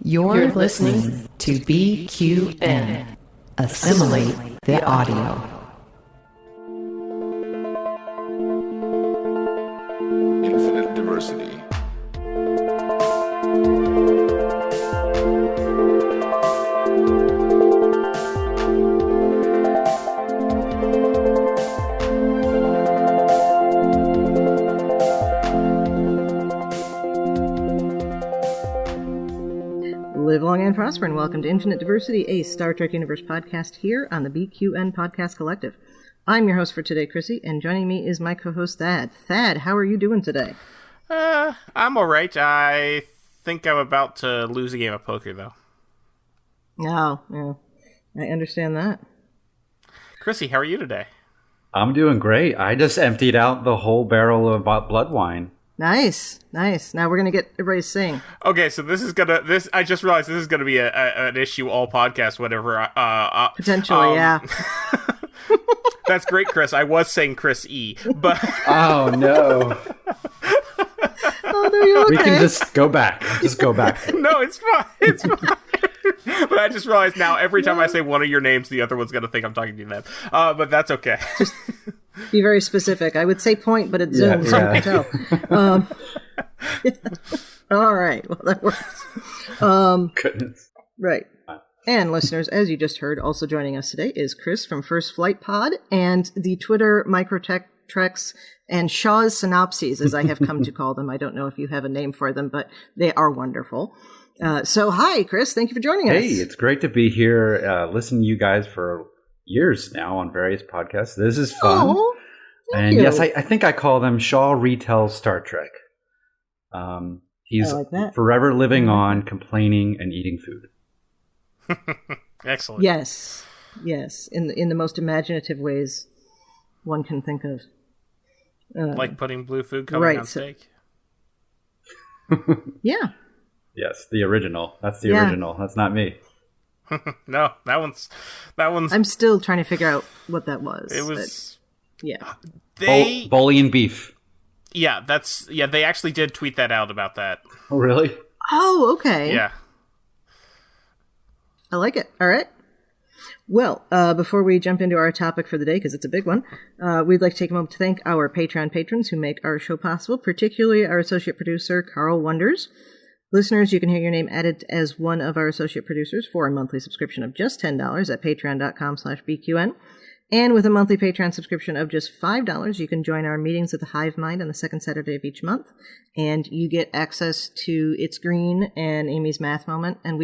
You're listening to BQN. Assimilate the audio. Infinite diversity. Live long and prosper, and welcome to Infinite Diversity, a Star Trek Universe podcast here on the BQN Podcast Collective. I'm your host for today, Chrissie, and joining me is my co-host, Thad. Thad, how are you doing today? I'm alright. I think I'm about to lose a game of poker, though. Oh, yeah. I understand that. Chrissie, how are you today? I'm doing great. I just emptied out the whole barrel of blood wine. Nice. Now we're going to get everybody to sing. Okay, so I just realized this is gonna be an issue all podcast, whatever. Potentially, yeah. That's great, Chris. I was saying Chris E, but... Oh, no. Oh, no, you're okay. We can just go back. No, it's fine. But I just realized now, every time I say one of your names, the other one's going to think I'm talking to you then. But that's okay. Just be very specific. I would say point, but it's Zoom, so you can tell. All right. Well, that works. Goodness. Right. And listeners, as you just heard, also joining us today is Chris from First Flight Pod and the Twitter Microtech Treks and Shaw's Synopses, as I have come to call them. I don't know if you have a name for them, but they are wonderful. So hi, Chris. Thank you for joining us. Hey, it's great to be here. Listening to you guys for years now on various podcasts. This is fun. Oh, thank and you. yes, I think I call them Shaw Retells Star Trek. He's I like that. forever living on, complaining, and eating food. Excellent. Yes. In the most imaginative ways one can think of. Like putting blue food coloring on steak? Yeah. Yes, the original. That's the original. That's not me. No, that one's. I'm still trying to figure out what that was. It was. But, yeah. Bolian beef. Yeah, they actually did tweet that out about that. Oh, really? Oh, okay. Yeah. I like it. All right. Well, before we jump into our topic for the day, because it's a big one, we'd like to take a moment to thank our Patreon patrons who make our show possible, particularly our associate producer, Carl Wonders. Listeners, you can hear your name added as one of our associate producers for a monthly subscription of just $10 at patreon.com/BQN. And with a monthly Patreon subscription of just $5, you can join our meetings at the Hive Mind on the second Saturday of each month. And you get access to It's Green and Amy's Math Moment. And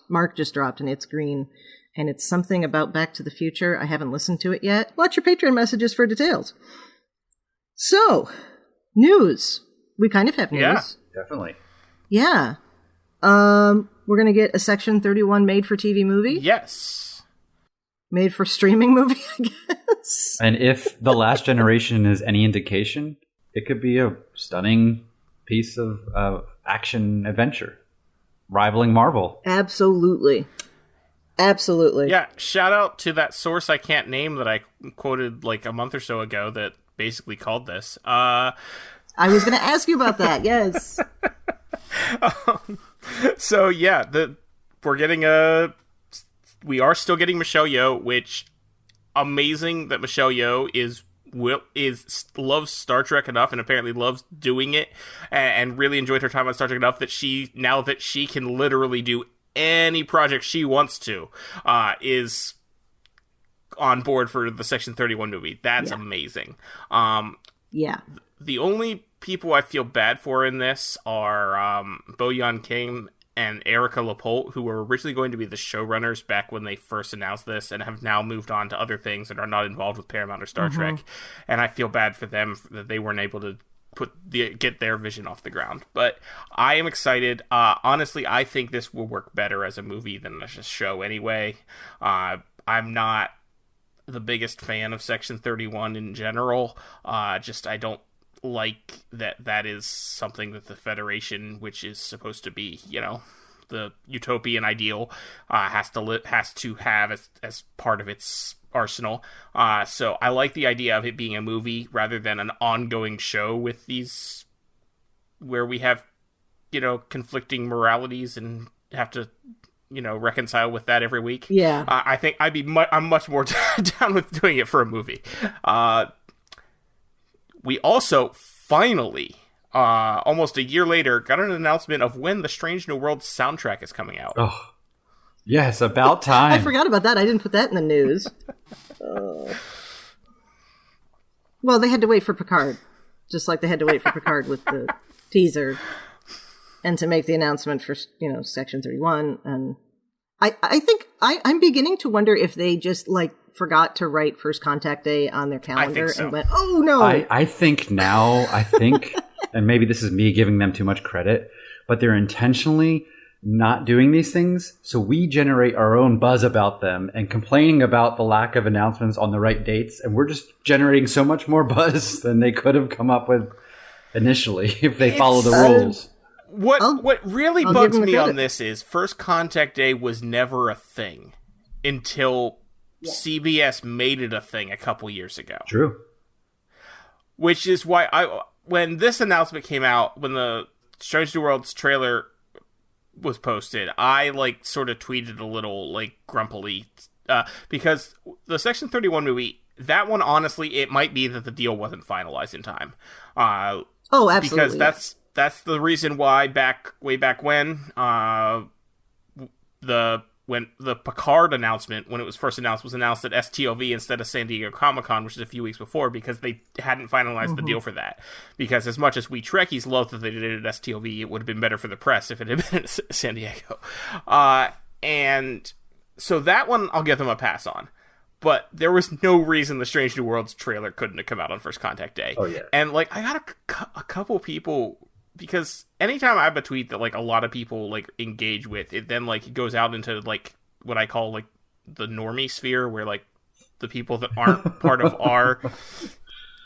Mark just dropped an It's Green. And it's something about Back to the Future. I haven't listened to it yet. Watch your Patreon messages for details. So, news. We kind of have news. Yeah, definitely. Yeah. We're going to get a Section 31 made-for-TV movie. Yes. Made-for-streaming movie, I guess. And if The Last Generation is any indication, it could be a stunning piece of action adventure, rivaling Marvel. Absolutely. Yeah, shout out to that source I can't name that I quoted like a month or so ago that basically called this. I was going to ask you about that, yes. So yeah, we are still getting Michelle Yeoh, which amazing that Michelle Yeoh loves Star Trek enough and apparently loves doing it and really enjoyed her time on Star Trek enough that she can literally do any project she wants to, is on board for the Section 31 movie. That's amazing. Yeah. The only people I feel bad for in this are Bo-Yeon Kim and Erica LaPolte, who were originally going to be the showrunners back when they first announced this and have now moved on to other things and are not involved with Paramount or Star Trek. And I feel bad for them that they weren't able to get their vision off the ground. But I am excited. Honestly, I think this will work better as a movie than as a show anyway. I'm not the biggest fan of Section 31 in general. I don't like that is something that the Federation, which is supposed to be, the utopian ideal, has to have as part of its arsenal. So I like the idea of it being a movie rather than an ongoing show with these, where we have conflicting moralities and have to, reconcile with that every week. Yeah. I think I'm much more down with doing it for a movie. We also finally, almost a year later, got an announcement of when the Strange New Worlds soundtrack is coming out. Oh, yes, about time. I forgot about that. I didn't put that in the news. Well, they had to wait for Picard, just like they had to wait for Picard with the teaser, and to make the announcement for Section 31. And I think I'm beginning to wonder if they just forgot to write First Contact Day on their calendar and went, "Oh no!" I think, and maybe this is me giving them too much credit, but they're intentionally not doing these things, so we generate our own buzz about them and complaining about the lack of announcements on the right dates, and we're just generating so much more buzz than they could have come up with initially if they follow the rules. What really bugs me on this is First Contact Day was never a thing until CBS made it a thing a couple years ago. True. Which is why when this announcement came out, when the Strange New Worlds trailer was posted, I sort of tweeted a little grumpily because the Section 31 movie, that one, honestly, it might be that the deal wasn't finalized in time. Oh, absolutely. Because that's the reason why way back when the Picard announcement, when it was first announced, was announced at STLV instead of San Diego Comic-Con, which is a few weeks before, because they hadn't finalized the deal for that. Because as much as we Trekkies love that they did it at STLV, it would have been better for the press if it had been at San Diego. And so that one, I'll give them a pass on. But there was no reason the Strange New Worlds trailer couldn't have come out on First Contact Day. Oh, yeah. And, I got a couple people... Because anytime I have a tweet that a lot of people engage with, it then goes out into what I call the normie sphere, where the people that aren't part of our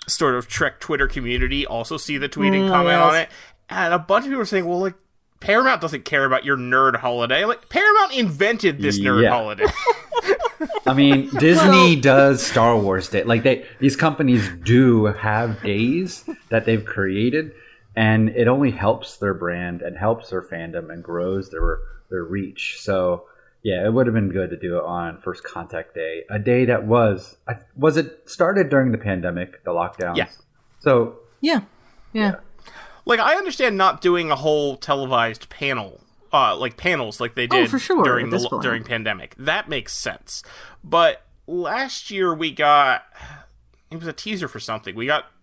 sort of Trek Twitter community also see the tweet and comment on it. And a bunch of people are saying, well, Paramount doesn't care about your nerd holiday. Paramount invented this nerd holiday. I mean, Disney does Star Wars Day. These companies do have days that they've created. And it only helps their brand and helps their fandom and grows their reach. So, yeah, it would have been good to do it on First Contact Day, a day that was it started during the pandemic, the lockdowns? Yeah. So yeah. I understand not doing a whole televised panel, panels like they did for sure, during pandemic. That makes sense. But last year it was a teaser for something.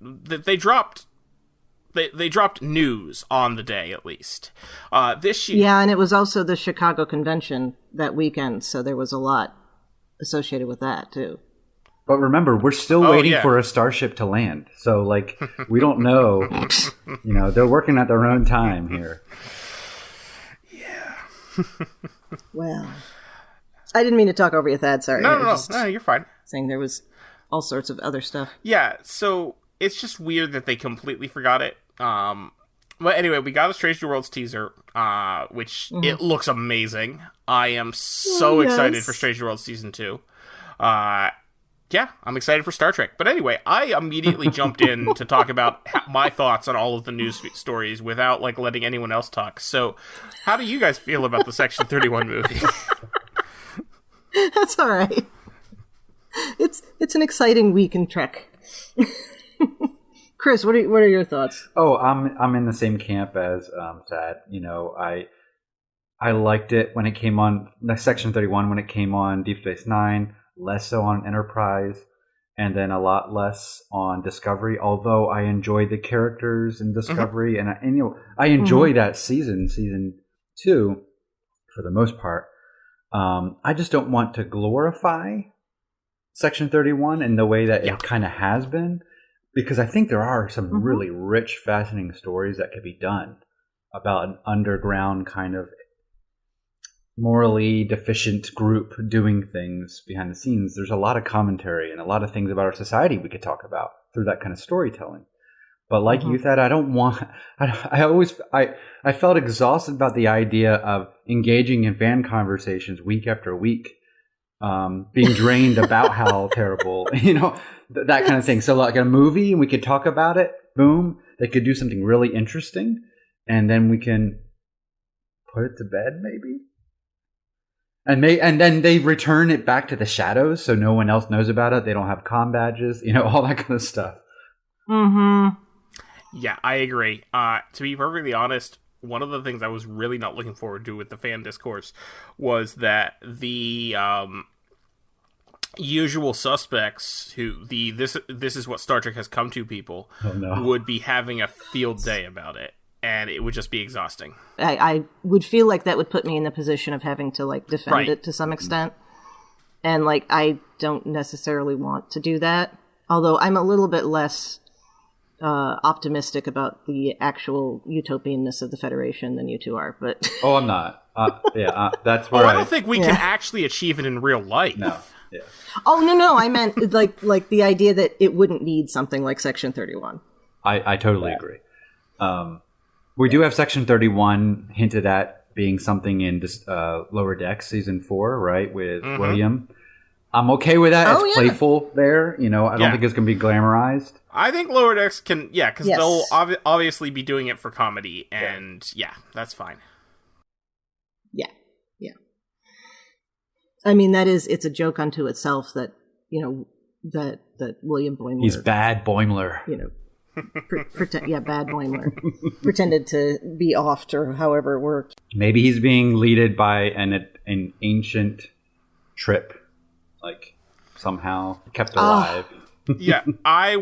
They dropped. They dropped news on the day, at least. This year... Yeah, and it was also the Chicago convention that weekend, so there was a lot associated with that, too. But remember, we're still waiting for a starship to land. So, we don't know. They're working at their own time here. Yeah. Well, I didn't mean to talk over you, Thad. Sorry. No, you're fine. Saying there was all sorts of other stuff. Yeah, so... It's just weird that they completely forgot it. But anyway, we got a Strange New Worlds teaser, which it looks amazing. I am so excited for Strange New Worlds Season 2. I'm excited for Star Trek. But anyway, I immediately jumped in to talk about my thoughts on all of the news stories without letting anyone else talk. So how do you guys feel about the Section 31 movie? That's all right. It's an exciting week in Trek. Chris, what are your thoughts? Oh, I'm in the same camp as Thad. I liked it when it came on Section 31 when it came on Deep Space Nine, less so on Enterprise, and then a lot less on Discovery. Although I enjoyed the characters in Discovery, and I enjoy that season 2 for the most part. I just don't want to glorify Section 31 in the way that it kind of has been. Because I think there are some really rich, fascinating stories that could be done about an underground kind of morally deficient group doing things behind the scenes. There's a lot of commentary and a lot of things about our society we could talk about through that kind of storytelling. But like you, Thad, I felt exhausted about the idea of engaging in fan conversations week after week. Being drained about how terrible, that kind of thing. So like a movie, and we could talk about it. Boom. They could do something really interesting. And then we can put it to bed, maybe. And then they return it back to the shadows, so no one else knows about it. They don't have comm badges, all that kind of stuff. Mm-hmm. Yeah, I agree. To be perfectly honest, one of the things I was really not looking forward to with the fan discourse was that the usual suspects who this is what Star Trek has come to people would be having a field day about it, and it would just be exhausting. I would feel like that would put me in the position of having to defend it to some extent, and I don't necessarily want to do that. Although I'm a little bit less optimistic about the actual utopianness of the Federation than you two are, but I'm not. That's where I don't think we can actually achieve it in real life. No. Yeah. Oh no! I meant like the idea that it wouldn't need something like Section 31. I totally agree. We do have Section 31 hinted at being something in this Lower Decks season 4, right? With William. I'm okay with that. It's playful there. I don't think it's going to be glamorized. I think Lower Decks can, because they'll obviously be doing it for comedy, and that's fine. Yeah. I mean, it's a joke unto itself that, that William Boimler... He's bad Boimler. Bad Boimler. Pretended to be oft or however it worked. Maybe he's being leaded by an ancient trip, somehow kept alive. I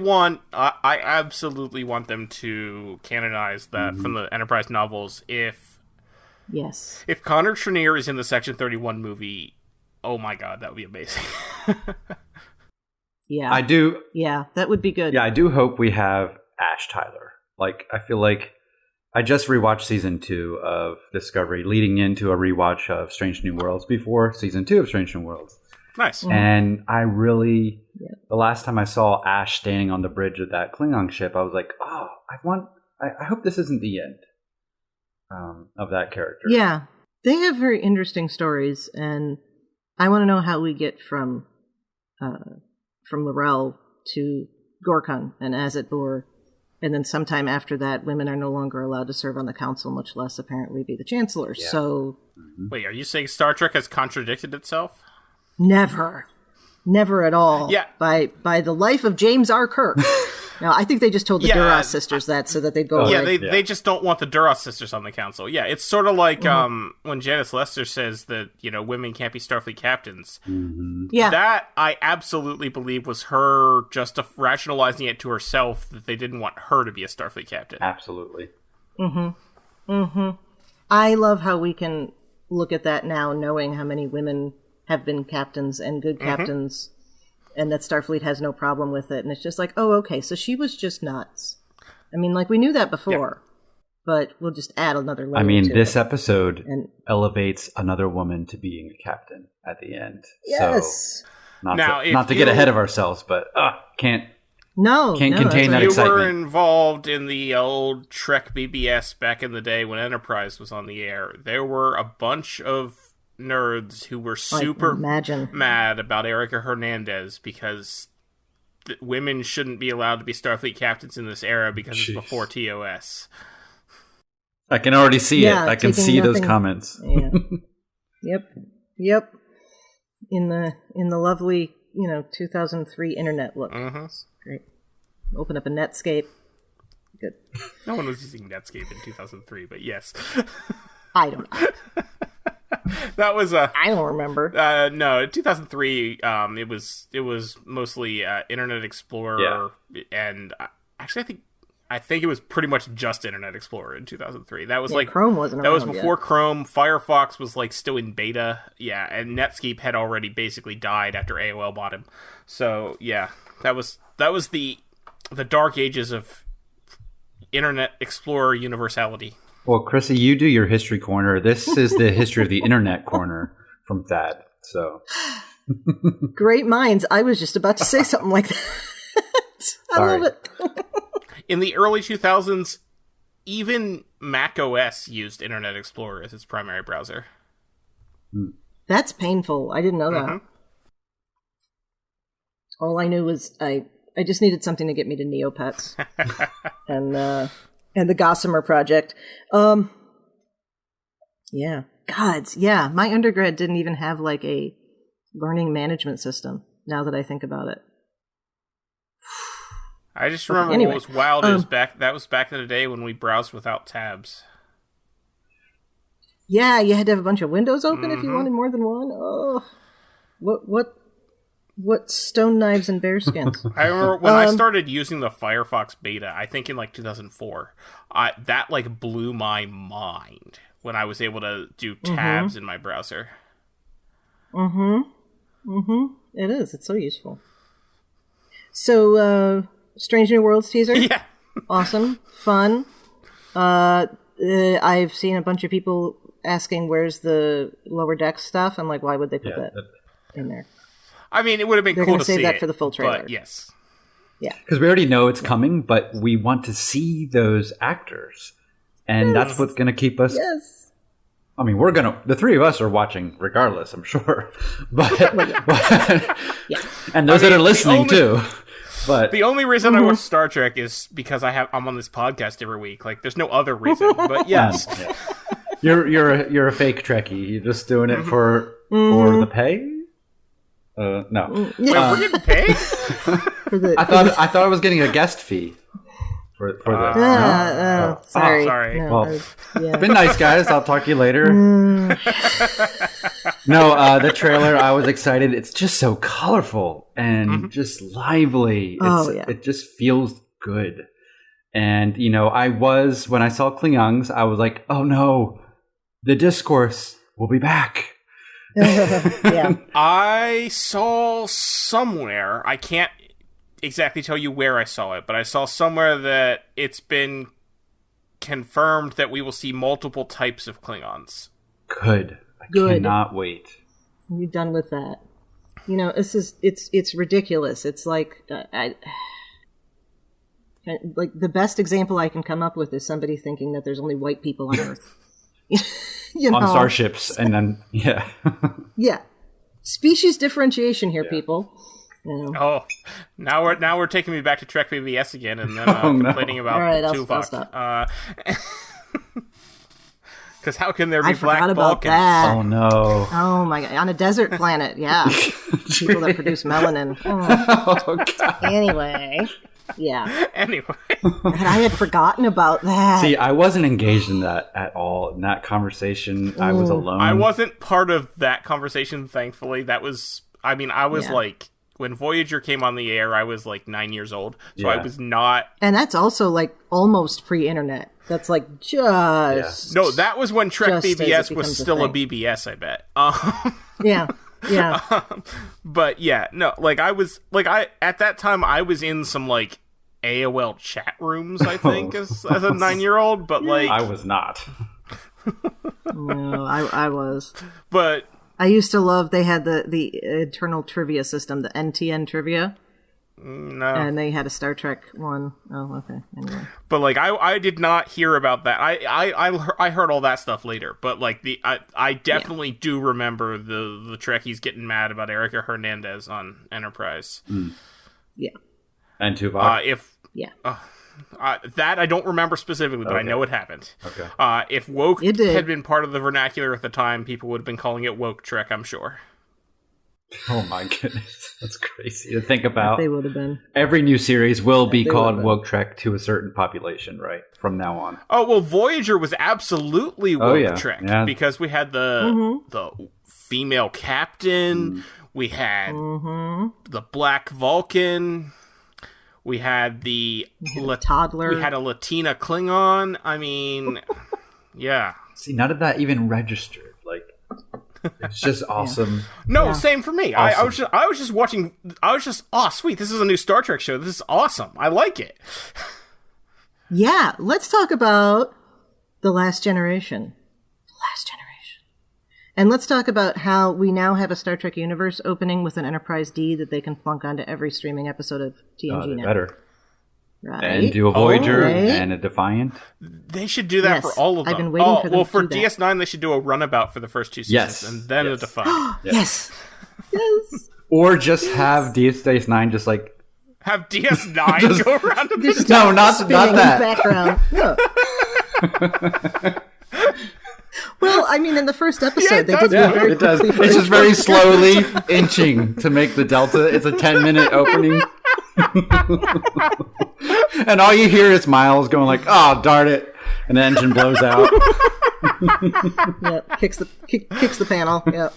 absolutely want them to canonize that from the Enterprise novels. If Connor Trinneer is in the Section 31 movie, oh my god, that would be amazing. Yeah. I do. Yeah, that would be good. Yeah, I do hope we have Ash Tyler. I feel like I just rewatched season 2 of Discovery, leading into a rewatch of Strange New Worlds before season 2 of Strange New Worlds. Nice. And I really, the last time I saw Ash standing on the bridge of that Klingon ship, I was like, I hope this isn't the end of that character. Yeah, they have very interesting stories, and I want to know how we get from L'Rell to Gorkon and Azat Bor, and then sometime after that, women are no longer allowed to serve on the council, much less apparently be the chancellor. Yeah. So, wait, are you saying Star Trek has contradicted itself? Never at all. Yeah, by the life of James R. Kirk. No, I think they just told the Duras sisters that so that they'd go away. They just don't want the Duras sisters on the council. Yeah, it's sort of like when Janice Lester says that, women can't be Starfleet captains. Mm-hmm. Yeah. That, I absolutely believe, was her just rationalizing it to herself that they didn't want her to be a Starfleet captain. Absolutely. Mm-hmm. Mm-hmm. I love how we can look at that now, knowing how many women have been captains and good captains, and that Starfleet has no problem with it. And it's just like, oh, okay, so she was just nuts. I mean, we knew that before, but we'll just add another layer to this it. episode elevates another woman to being a captain at the end. Yes. So, not to get ahead of ourselves, but can't contain that excitement. You were involved in the old Trek BBS back in the day when Enterprise was on the air. There were a bunch of nerds who were super mad about Erica Hernandez because women shouldn't be allowed to be Starfleet captains in this era because it's before TOS. I can already see it. I can see those comments. Yeah. Yep. In the lovely, 2003 internet look. Mm-hmm. Great. Open up a Netscape. Good. No one was using Netscape in 2003, but yes. I don't know. That was I don't remember. No, 2003. It was mostly Internet Explorer, and actually, I think it was pretty much just Internet Explorer in 2003. That was Chrome wasn't. That was before Chrome. Firefox was still in beta. Yeah, and Netscape had already basically died after AOL bought him. So yeah, that was the dark ages of Internet Explorer universality. Well, Chrissie, you do your history corner. This is the history of the internet corner from Thad. So, great minds. I was just about to say something like that. I love it. In the early 2000s, even Mac OS used Internet Explorer as its primary browser. That's painful. I didn't know that. Mm-hmm. All I knew was I just needed something to get me to Neopets. And the Gossamer Project. Yeah. Gods. Yeah. My undergrad didn't even have like a learning management system, now that I think about it. I just remember what was wild is that was back in the day when we browsed without tabs. Yeah, you had to have a bunch of windows open if you wanted more than one. Oh, what stone knives and bearskins? I remember when I started using the Firefox beta, I think in like 2004, that like blew my mind when I was able to do tabs in my browser. It is. It's so useful. So, Strange New Worlds teaser? Yeah. Awesome. Fun. I've seen a bunch of people asking where's the Lower Decks stuff. I'm like, why would they put that in there? I mean, it would have been cool to see save that for the full trailer. But yes. Yeah. Because we already know it's coming, but we want to see those actors. And that's what's going to keep us... Yes. I mean, the three of us are watching regardless, I'm sure. But, and those that are listening too. But the only reason I watch Star Trek is because I'm on this podcast every week. Like, there's no other reason. But yes, you're a fake Trekkie. You're just doing it for the pay. No. Wait, we're getting paid. I thought I was getting a guest fee. For this. Sorry. Sorry. No, Well, been nice, guys. I'll talk to you later. No, the trailer, I was excited. It's just so colorful and just lively. It just feels good. And, when I saw Klingons, I was like, oh no, the discourse will be back. Yeah. I saw somewhere, I can't exactly tell you where I saw it, but I saw somewhere that it's been confirmed that we will see multiple types of Klingons. Good. I cannot wait. You done with that? It's ridiculous. It's like like the best example I can come up with is somebody thinking that there's only white people on Earth. On starships, and then yeah, species differentiation here, people. Oh, now we're taking me back to Trek BBS again, and then complaining about Tuvok. Because how can there be black Balkans? That. Oh no! Oh my god! On a desert planet, yeah, people that produce melanin. Oh god. Anyway, yeah. Anyway, and I had forgotten about that. See, I wasn't engaged in that at all. In that conversation, I was alone. I wasn't part of that conversation. Thankfully, that was. I mean, I was like. When Voyager came on the air, I was like 9 years old, so I was not... And that's also like almost pre-internet. That's like just... No, that was when Trek BBS was still a BBS, I bet. Yeah. But yeah, no, like at that time, I was in some like AOL chat rooms, I think, as a 9-year-old, but like... I was not. No, I was. But... I used to love, they had the internal trivia system, the NTN trivia. No. And they had a Star Trek one. Oh, okay. Anyway. But like, I did not hear about that. I heard all that stuff later. But like, I definitely do remember the Trekkies getting mad about Erica Hernandez on Enterprise. Mm. Yeah. And Tuvok. That I don't remember specifically, but I know it happened. Okay. If woke had been part of the vernacular at the time, people would have been calling it woke Trek, I'm sure. Oh my goodness, that's crazy to think about. They would have been. Every new series will be called woke Trek to a certain population, right? From now on. Oh well, Voyager was absolutely woke Trek because we had the female captain, we had the Black Vulcan. We had the toddler. We had a Latina Klingon. I mean, yeah. See, none of that even registered. Like, it's just awesome. No, same for me. Awesome. I was just watching. I was just, oh, sweet. This is a new Star Trek show. This is awesome. I like it. Yeah, let's talk about The Last Generation. And let's talk about how we now have a Star Trek universe opening with an Enterprise D that they can plunk onto every streaming episode of TNG now. Better. Right. And do a Voyager and a Defiant. They should do that for all of them. I've been waiting for them to do that. DS9, they should do a runabout for the first 2 seasons and then a Defiant. Yes. Or just have DS9 just like... Have DS9 go around to the No, not that. Background. No. Well, I mean, in the first episode, Yeah, they did Yeah, very it does. quickly It's for just very slowly inching to make the delta. It's a 10-minute opening. And all you hear is Miles going like, "Oh, darn it." And the engine blows out. Yep, kicks the panel. Yep.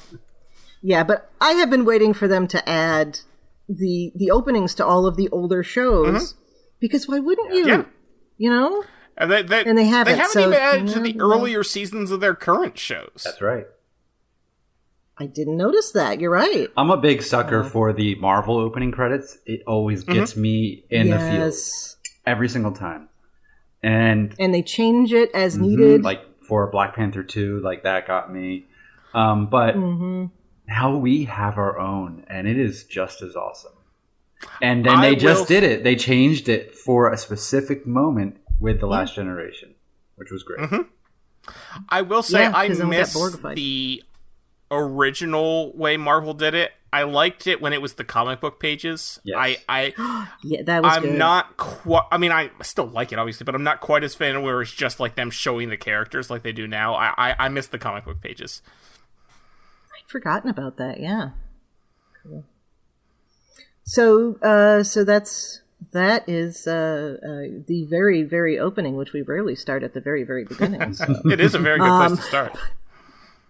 Yeah, but I have been waiting for them to add the openings to all of the older shows because why wouldn't you? Yeah. You know? And they haven't. They haven't Even added to the earlier seasons of their current shows. That's right. I didn't notice that. You're right. I'm a big sucker for the Marvel opening credits. It always gets me in the feels every single time. And they change it as needed. like for Black Panther 2, like that got me. But now we have our own, and it is just as awesome. And then they just did it. They changed it for a specific moment with The Last Generation, which was great. I will say I 'cause then we got miss Borgified. the original way Marvel did it. I liked it when it was the comic book pages. Yes. Yeah, that was I'm good. not quite. I mean, I still like it, obviously, but I'm not quite as fan where it's just like them showing the characters like they do now. I miss the comic book pages. I'd forgotten about that. Yeah. Cool. So that is the very, very opening, which we rarely start at the very, very beginning. So. It is a very good place to start.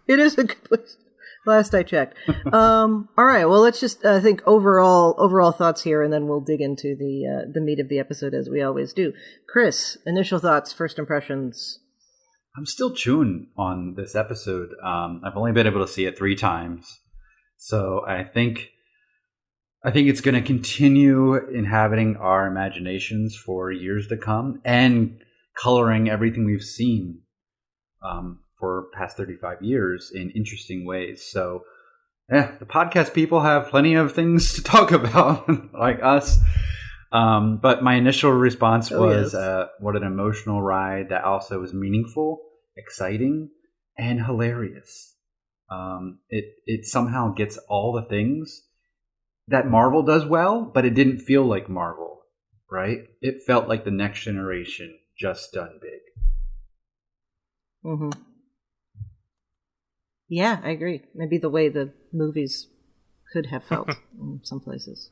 It is a good place. Last I checked. All right. Well, let's just think overall thoughts here, and then we'll dig into the meat of the episode as we always do. Chris, initial thoughts, first impressions. I'm still chewing on this episode. I've only been able to see it 3 times, so I think it's going to continue inhabiting our imaginations for years to come and coloring everything we've seen for past 35 years in interesting ways. So, yeah, the podcast people have plenty of things to talk about, like us. But my initial response was, what an emotional ride that also was meaningful, exciting, and hilarious. It somehow gets all the things that Marvel does well, but it didn't feel like Marvel, right? It felt like the Next Generation just done big. Mm-hmm. Yeah, I agree. Maybe the way the movies could have felt in some places.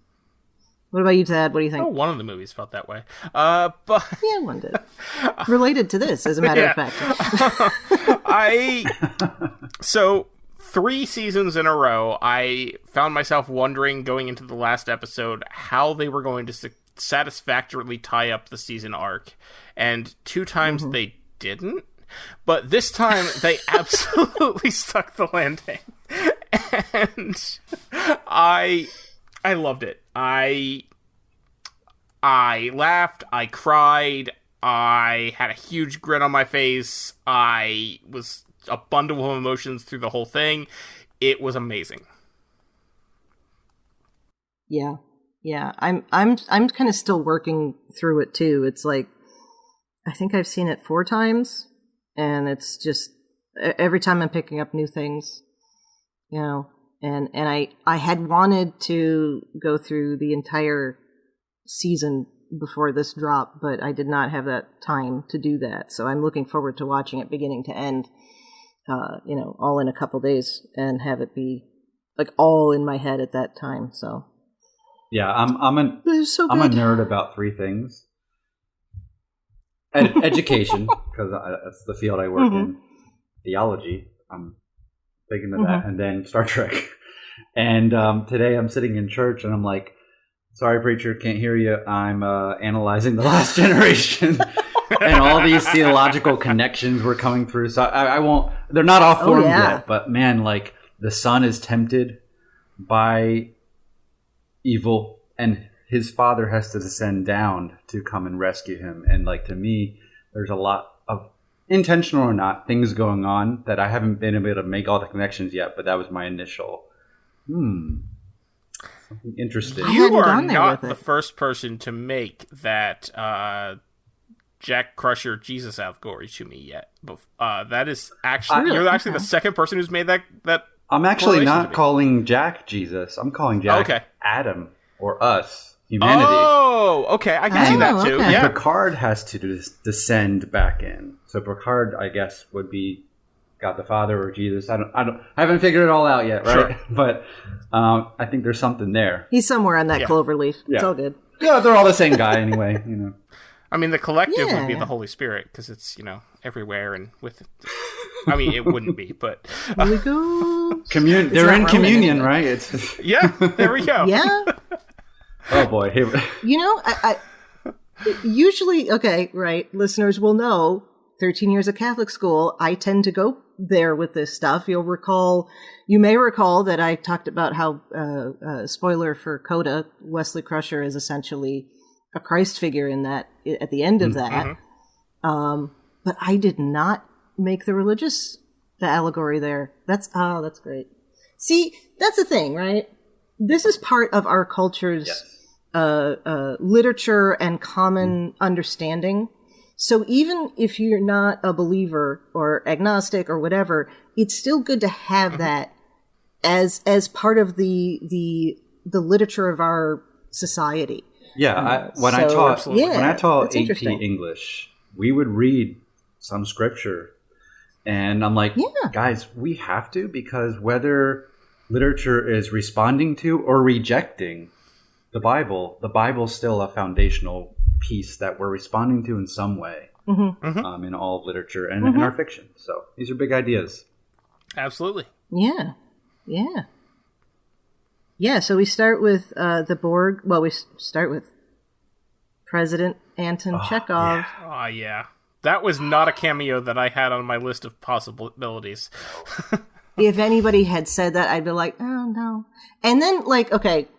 What about you, Thad? What do you think? Oh, one of the movies felt that way. But yeah, one did. Related to this, as a matter of fact. So 3 seasons in a row, I found myself wondering going into the last episode how they were going to satisfactorily tie up the season arc. And 2 times they didn't. But this time, they absolutely stuck the landing. And I loved it. I laughed, I cried, I had a huge grin on my face, I was a bundle of emotions through the whole thing. It was amazing. Yeah. I'm kind of still working through it too. It's like I think I've seen it 4 times, and it's just every time I'm picking up new things, you know. And I had wanted to go through the entire season before this drop, but I did not have that time to do that. So I'm looking forward to watching it beginning to end, all in a couple days, and have it be like all in my head at that time. So yeah, I'm a nerd about 3 things: education, because that's the field I work in; theology, I'm big into that, and then Star Trek. And today I'm sitting in church and I'm like, sorry, preacher, can't hear you. I'm analyzing The Last Generation. And all these theological connections were coming through. So I won't, they're not all formed yet. But man, like the son is tempted by evil and his father has to descend down to come and rescue him. And like, to me, there's a lot of, intentional or not, things going on that I haven't been able to make all the connections yet, but that was my initial, something interesting. You are not the first person to make that Jack Crusher Jesus allegory to me yet. That is actually, you're actually the second person who's made that I'm actually not calling Jack Jesus. I'm calling Jack Adam, or us. Humanity. Oh, okay. I can see that too. And Yeah. Picard has to descend back in. So Picard, I guess, would be God the Father or Jesus. I haven't figured it all out yet, right? Sure. But I think there's something there. He's somewhere on that clover leaf. Yeah. It's all good. Yeah, they're all the same guy anyway. I mean, the collective would be the Holy Spirit because it's everywhere and with. I mean, it wouldn't be, but Holy Ghost. They're in communion, right? It's yeah. There we go. Yeah. Oh boy. I usually right. Listeners will know. 13 years of Catholic school, I tend to go there with this stuff. You may recall that I talked about how, spoiler for Coda, Wesley Crusher is essentially a Christ figure in that, at the end of that. Mm-hmm. But I did not make the allegory there. That's great. See, that's the thing, right? This is part of our culture's, literature and common understanding. So even if you're not a believer or agnostic or whatever, it's still good to have that as part of the literature of our society. Yeah, when I taught AP English, we would read some scripture, and I'm like, guys, we have to, because whether literature is responding to or rejecting the Bible's still a foundational piece that we're responding to in some way in all of literature and in our fiction. So these are big ideas. Absolutely. Yeah. So we start with the Borg. Well, we start with President Anton Chekhov. Oh, yeah. That was not a cameo that I had on my list of possibilities. If anybody had said that, I'd be like, oh, no. And then,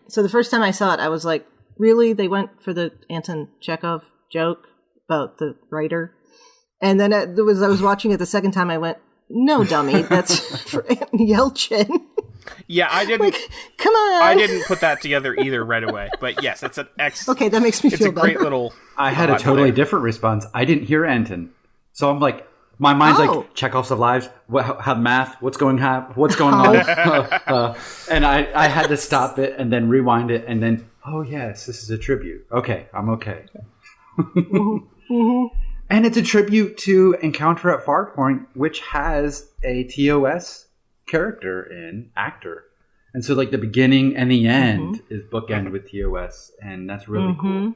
so the first time I saw it, I was like, really? They went for the Anton Chekhov joke about the writer? And then I was watching it the second time, I went, no, dummy, that's for Yelchin. Yeah, I didn't. Come on. I didn't put that together either right away. But yes, it's an Okay, that makes me feel better. It's a great little. I had a totally different response. I didn't hear Anton. So I'm like, my mind's like, Chekhov's lives, how math, what's going on? And I had to stop it and then rewind it and then, oh yes, this is a tribute. Okay, I'm okay. And it's a tribute to Encounter at Farpoint, which has a TOS actor. And so the beginning and the end is bookend with TOS, and that's really cool.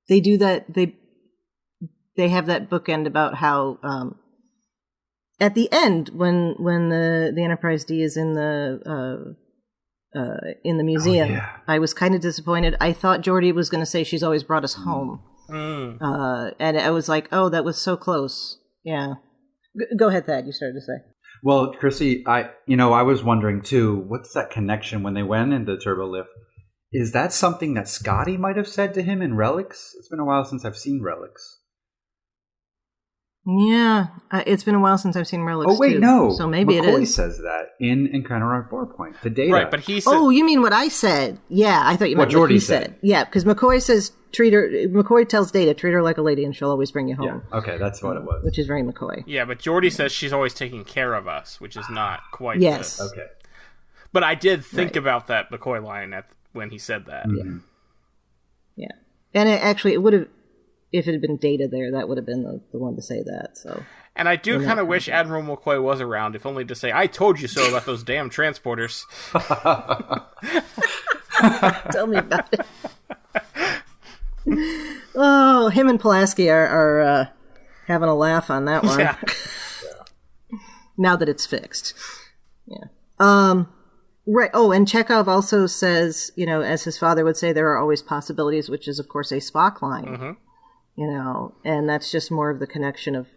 They do that, they have that bookend about how at the end when the Enterprise D is in the museum, I was kind of disappointed. I thought Geordi was going to say she's always brought us home. And I was like, oh, that was so close. Yeah. Go ahead, Thad. You started to say. Well, Chrissie, I was wondering too, what's that connection when they went into Turbo Lift? Is that something that Scotty might have said to him in Relics? It's been a while since I've seen Relics. Yeah, it's been a while since I've seen Relics. Oh wait, too. no. So maybe McCoy it is. says that in Encounter at Farpoint. The data, right? But he said, "Oh, you mean what I said?" Yeah, I thought you meant what he said. Yeah, because McCoy says McCoy tells Data, treat her like a lady, and she'll always bring you home. Yeah. Okay, that's what it was. Which is very McCoy. Yeah, but Geordi says she's always taking care of us, which is not quite. Yes. This. Okay. But I did think about that McCoy line when he said that. Mm-hmm. Yeah, and it would have, if it had been Data there, that would have been the one to say that. So. And I do kind of wish Admiral McCoy was around, if only to say, I told you so about those damn transporters. Tell me about it. Oh, him and Pulaski are having a laugh on that one. Yeah. Now that it's fixed. Yeah. Right. Oh, and Chekhov also says, as his father would say, there are always possibilities, which is, of course, a Spock line. Mm-hmm. And that's just more of the connection of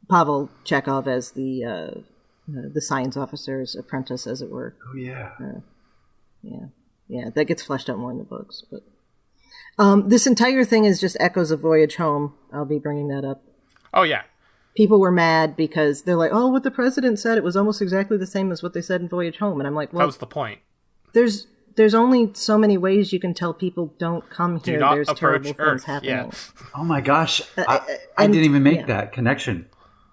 Pavel Chekhov as the science officer's apprentice, as it were. Oh yeah, yeah. That gets fleshed out more in the books. But this entire thing is just echoes of Voyage Home. I'll be bringing that up. Oh yeah. People were mad because they're like, "Oh, what the president said, it was almost exactly the same as what they said in Voyage Home." And I'm like, "Well, that was the point." There's only so many ways you can tell people don't come here. There's terrible things happening. Yeah. Oh my gosh, I didn't even make that connection.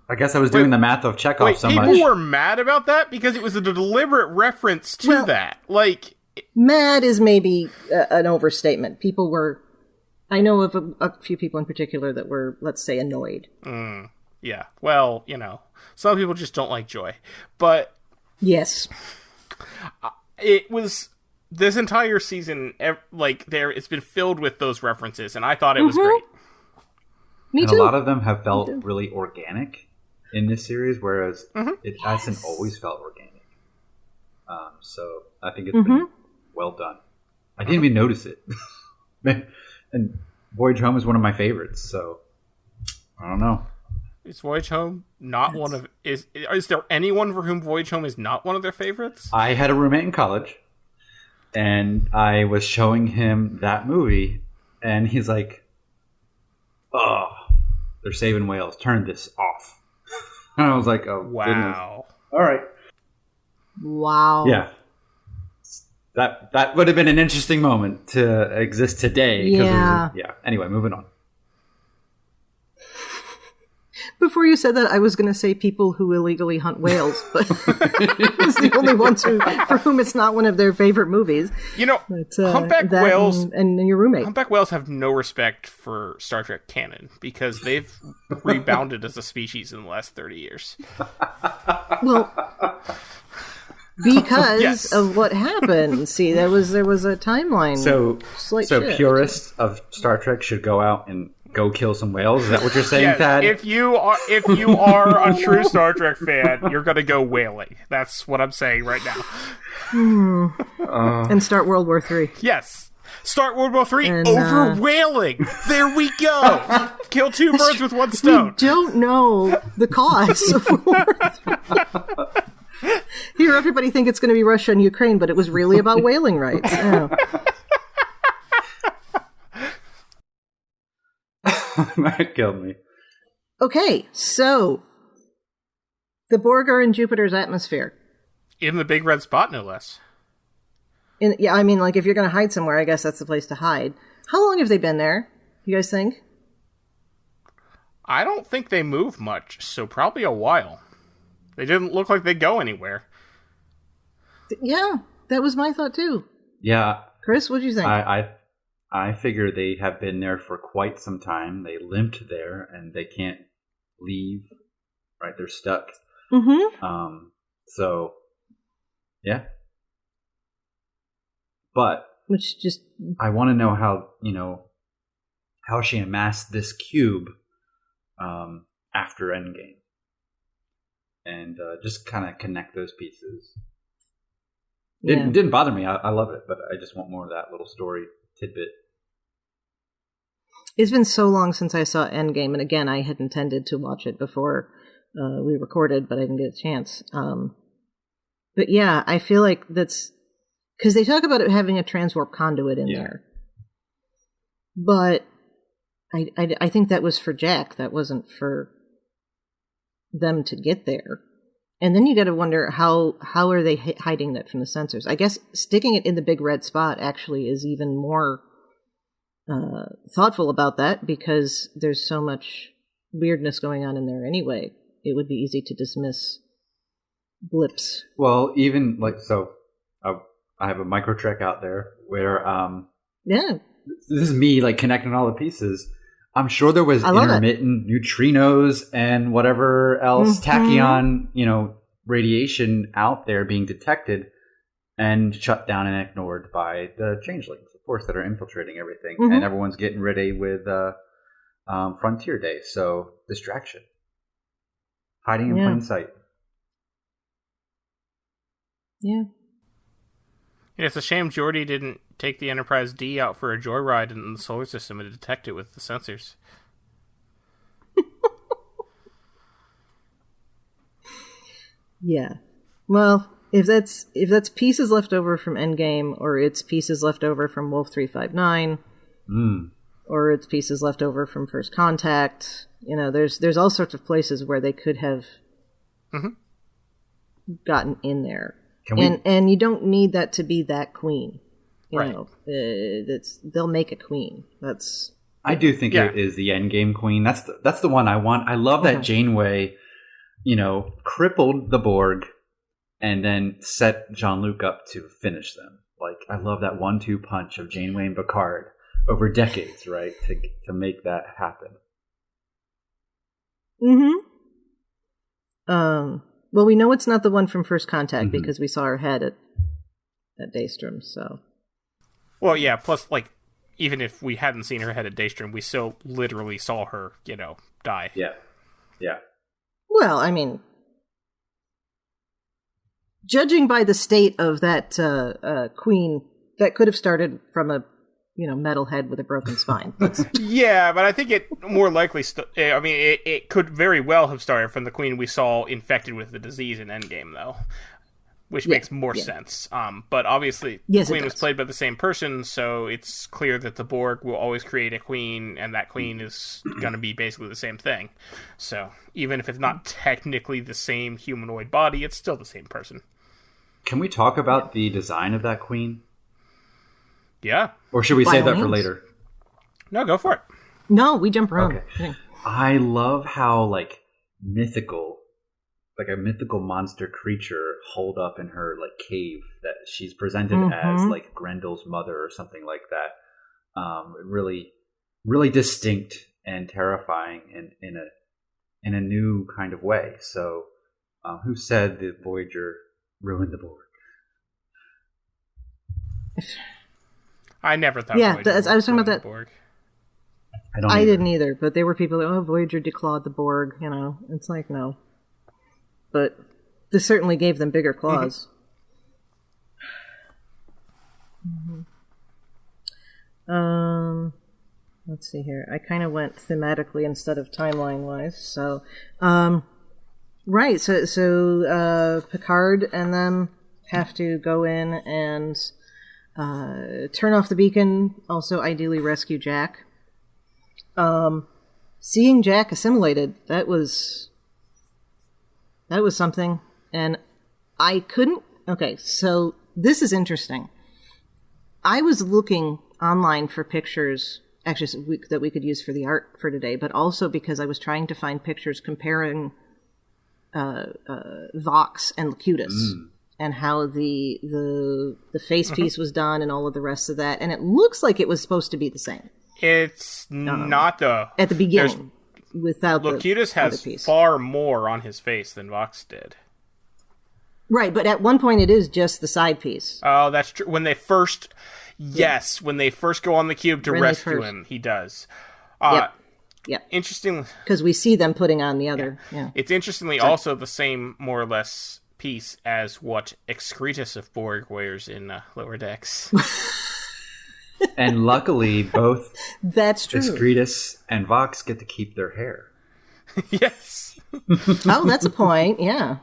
I guess I was doing the math of Chekhov so much. People were mad about that because it was a deliberate reference to that. Mad is maybe an overstatement. People were. I know of a few people in particular that were, let's say, annoyed. Yeah. Well, some people just don't like joy. But yes, it was this entire season, it's been filled with those references, and I thought it was great. Me too. And a lot of them have felt really organic in this series, whereas it hasn't always felt organic. So I think it's been well done. I didn't even notice it. And Voyage Home is one of my favorites, so I don't know. Is Voyage Home not one of... Is there anyone for whom Voyage Home is not one of their favorites? I had a roommate in college, and I was showing him that movie, and he's like, "Oh, they're saving whales. Turn this off." And I was like, "Oh, wow. Goodness. All right." Wow. Yeah. That would have been an interesting moment to exist today. Yeah. Anyway, moving on. Before you said that, I was going to say people who illegally hunt whales, but it's the only ones for whom it's not one of their favorite movies. Humpback whales and your roommate. Humpback whales have no respect for Star Trek canon because they've rebounded as a species in the last 30 years. Well, because of what happened. See, there was a timeline. So shift. Purists of Star Trek should go out and go kill some whales. Is that what you're saying, Thad? If you are a true Star Trek fan, you're gonna go whaling. That's what I'm saying right now. And start World War III. Yes. Start World War III over whaling. There we go. Kill two birds with one stone. We don't know the cause of war. Here, everybody think it's going to be Russia and Ukraine, but it was really about whaling rights. Oh. That killed me. Okay, so the Borg are in Jupiter's atmosphere. In the big red spot, no less. If you're going to hide somewhere, I guess that's the place to hide. How long have they been there, you guys think? I don't think they move much, so probably a while. They didn't look like they'd go anywhere. Yeah, that was my thought too. Yeah. Chris, what do you think? I figure they have been there for quite some time. They limped there, and they can't leave. Right, they're stuck. Mm-hmm. So, yeah. But I want to know how she amassed this cube after Endgame, and just kind of connect those pieces. It didn't bother me. I love it, but I just want more of that little story tidbit. It's been so long since I saw Endgame, and again, I had intended to watch it before we recorded, but I didn't get a chance. But yeah, I feel like that's because they talk about it having a transwarp conduit in there. But I think that was for Jack. That wasn't for them to get there. And then you got to wonder how are they hiding that from the sensors? I guess sticking it in the big red spot actually is even more thoughtful about that because there's so much weirdness going on in there anyway. It would be easy to dismiss blips. Well, even I have a micro trek out there where this is me connecting all the pieces. I'm sure there was intermittent neutrinos and whatever else tachyon, radiation out there being detected and shut down and ignored by the changelings, of course, that are infiltrating everything. And everyone's getting ready with Frontier Day. So distraction, hiding in plain sight. Yeah. Yeah, it's a shame Geordi didn't take the Enterprise D out for a joyride in the solar system and detect it with the sensors. Yeah. Well, if that's pieces left over from Endgame, or it's pieces left over from Wolf 359, or it's pieces left over from First Contact, there's all sorts of places where they could have gotten in there. And you don't need that to be that queen. They'll make a queen. I do think it is the Endgame queen. That's the one I want. I love that Janeway, crippled the Borg and then set Jean-Luc up to finish them. I love that 1-2 punch of Janeway and Picard over decades, right? To make that happen. Mm-hmm. Well, we know it's not the one from First Contact because we saw her head at Daystrom, so. Well, yeah, plus, like, even if we hadn't seen her head at Daystrom, we still literally saw her, die. Yeah. Yeah. Well, I mean, judging by the state of that queen, that could have started from a metal head with a broken spine. Yeah, but I think it more likely... it could very well have started from the queen we saw infected with the disease in Endgame, though. Which makes more sense. But obviously, the queen was played by the same person, so it's clear that the Borg will always create a queen, and that queen is going to be basically the same thing. So, even if it's not technically the same humanoid body, it's still the same person. Can we talk about the design of that queen? Yeah. Or should we save that for later? No, go for it. No, we jump around. Okay. I love how, mythical, a mythical monster creature holed up in her, cave that she's presented as, Grendel's mother or something like that. Really, really distinct and terrifying in a new kind of way. So, who said that Voyager ruined the Borg? I never thought. Yeah, Voyager I was talking about that. Borg. I didn't either, but there were people that, Voyager declawed the Borg. It's like no, but this certainly gave them bigger claws. Let's see here. I kind of went thematically instead of timeline wise. So, right. So Picard and them have to go in and turn off the beacon. Also, ideally rescue Jack. Seeing Jack assimilated, that was something, and I couldn't. Okay, so this is interesting. I was looking online for pictures, actually, that we could use for the art for today, but also because I was trying to find pictures comparing Vox and Locutus. And how the face piece was done and all of the rest of that. And it looks like it was supposed to be the same. It's not, though. At the beginning. Without Locutus the has piece. Far more on his face than Vox did. Right, but at one point it is just the side piece. Oh, that's true. When they first... Yes, when they first go on the cube to rescue him, he does. Yep. Interesting. Because we see them putting on the other... Yeah. It's interestingly also the same, more or less... piece as what Excretus of Borg wears in Lower Decks. And luckily, both that's true. Excretus and Vox get to keep their hair. Yes. Oh, that's a point, yeah.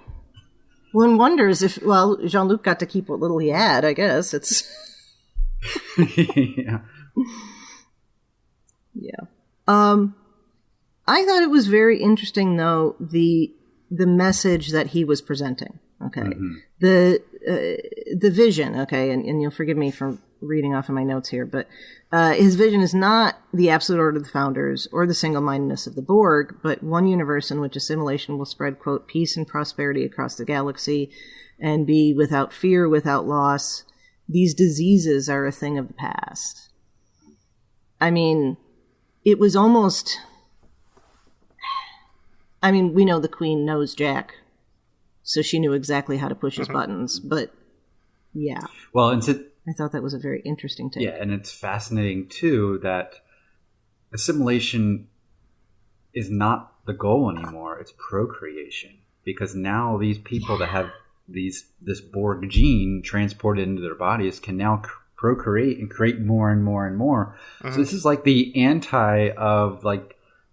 One wonders if, Jean-Luc got to keep what little he had, I guess. It's... Yeah. Yeah. I thought it was very interesting, though, the message that he was presenting. Okay. The vision, okay, and you'll forgive me for reading off of my notes here, but his vision is not the absolute order of the founders or the single-mindedness of the Borg, but one universe in which assimilation will spread, quote, peace and prosperity across the galaxy and be without fear, without loss. These diseases are a thing of the past. I mean, it was almost... I mean, we know the Queen knows Jack, so she knew exactly how to push his buttons, but yeah. Well, I thought that was a very interesting take. Yeah, and it's fascinating, too, that assimilation is not the goal anymore. It's procreation. Because now these people that have this Borg gene transported into their bodies can now procreate and create more and more and more. So this is like the anti of,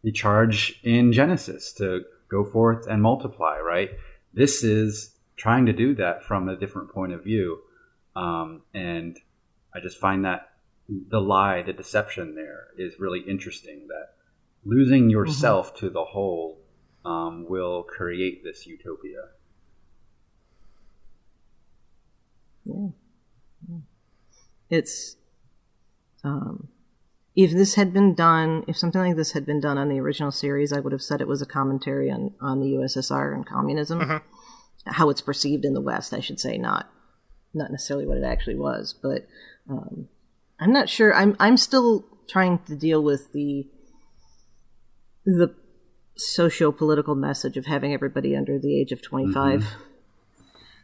the charge in Genesis to go forth and multiply, right? This is trying to do that from a different point of view. And I just find that the deception there is really interesting, that losing yourself to the whole will create this utopia. Yeah. It's... If something like this had been done on the original series, I would have said it was a commentary on the USSR and communism. How it's perceived in the West, I should say, not necessarily what it actually was. But I'm not sure. I'm still trying to deal with the socio-political message of having everybody under the age of 25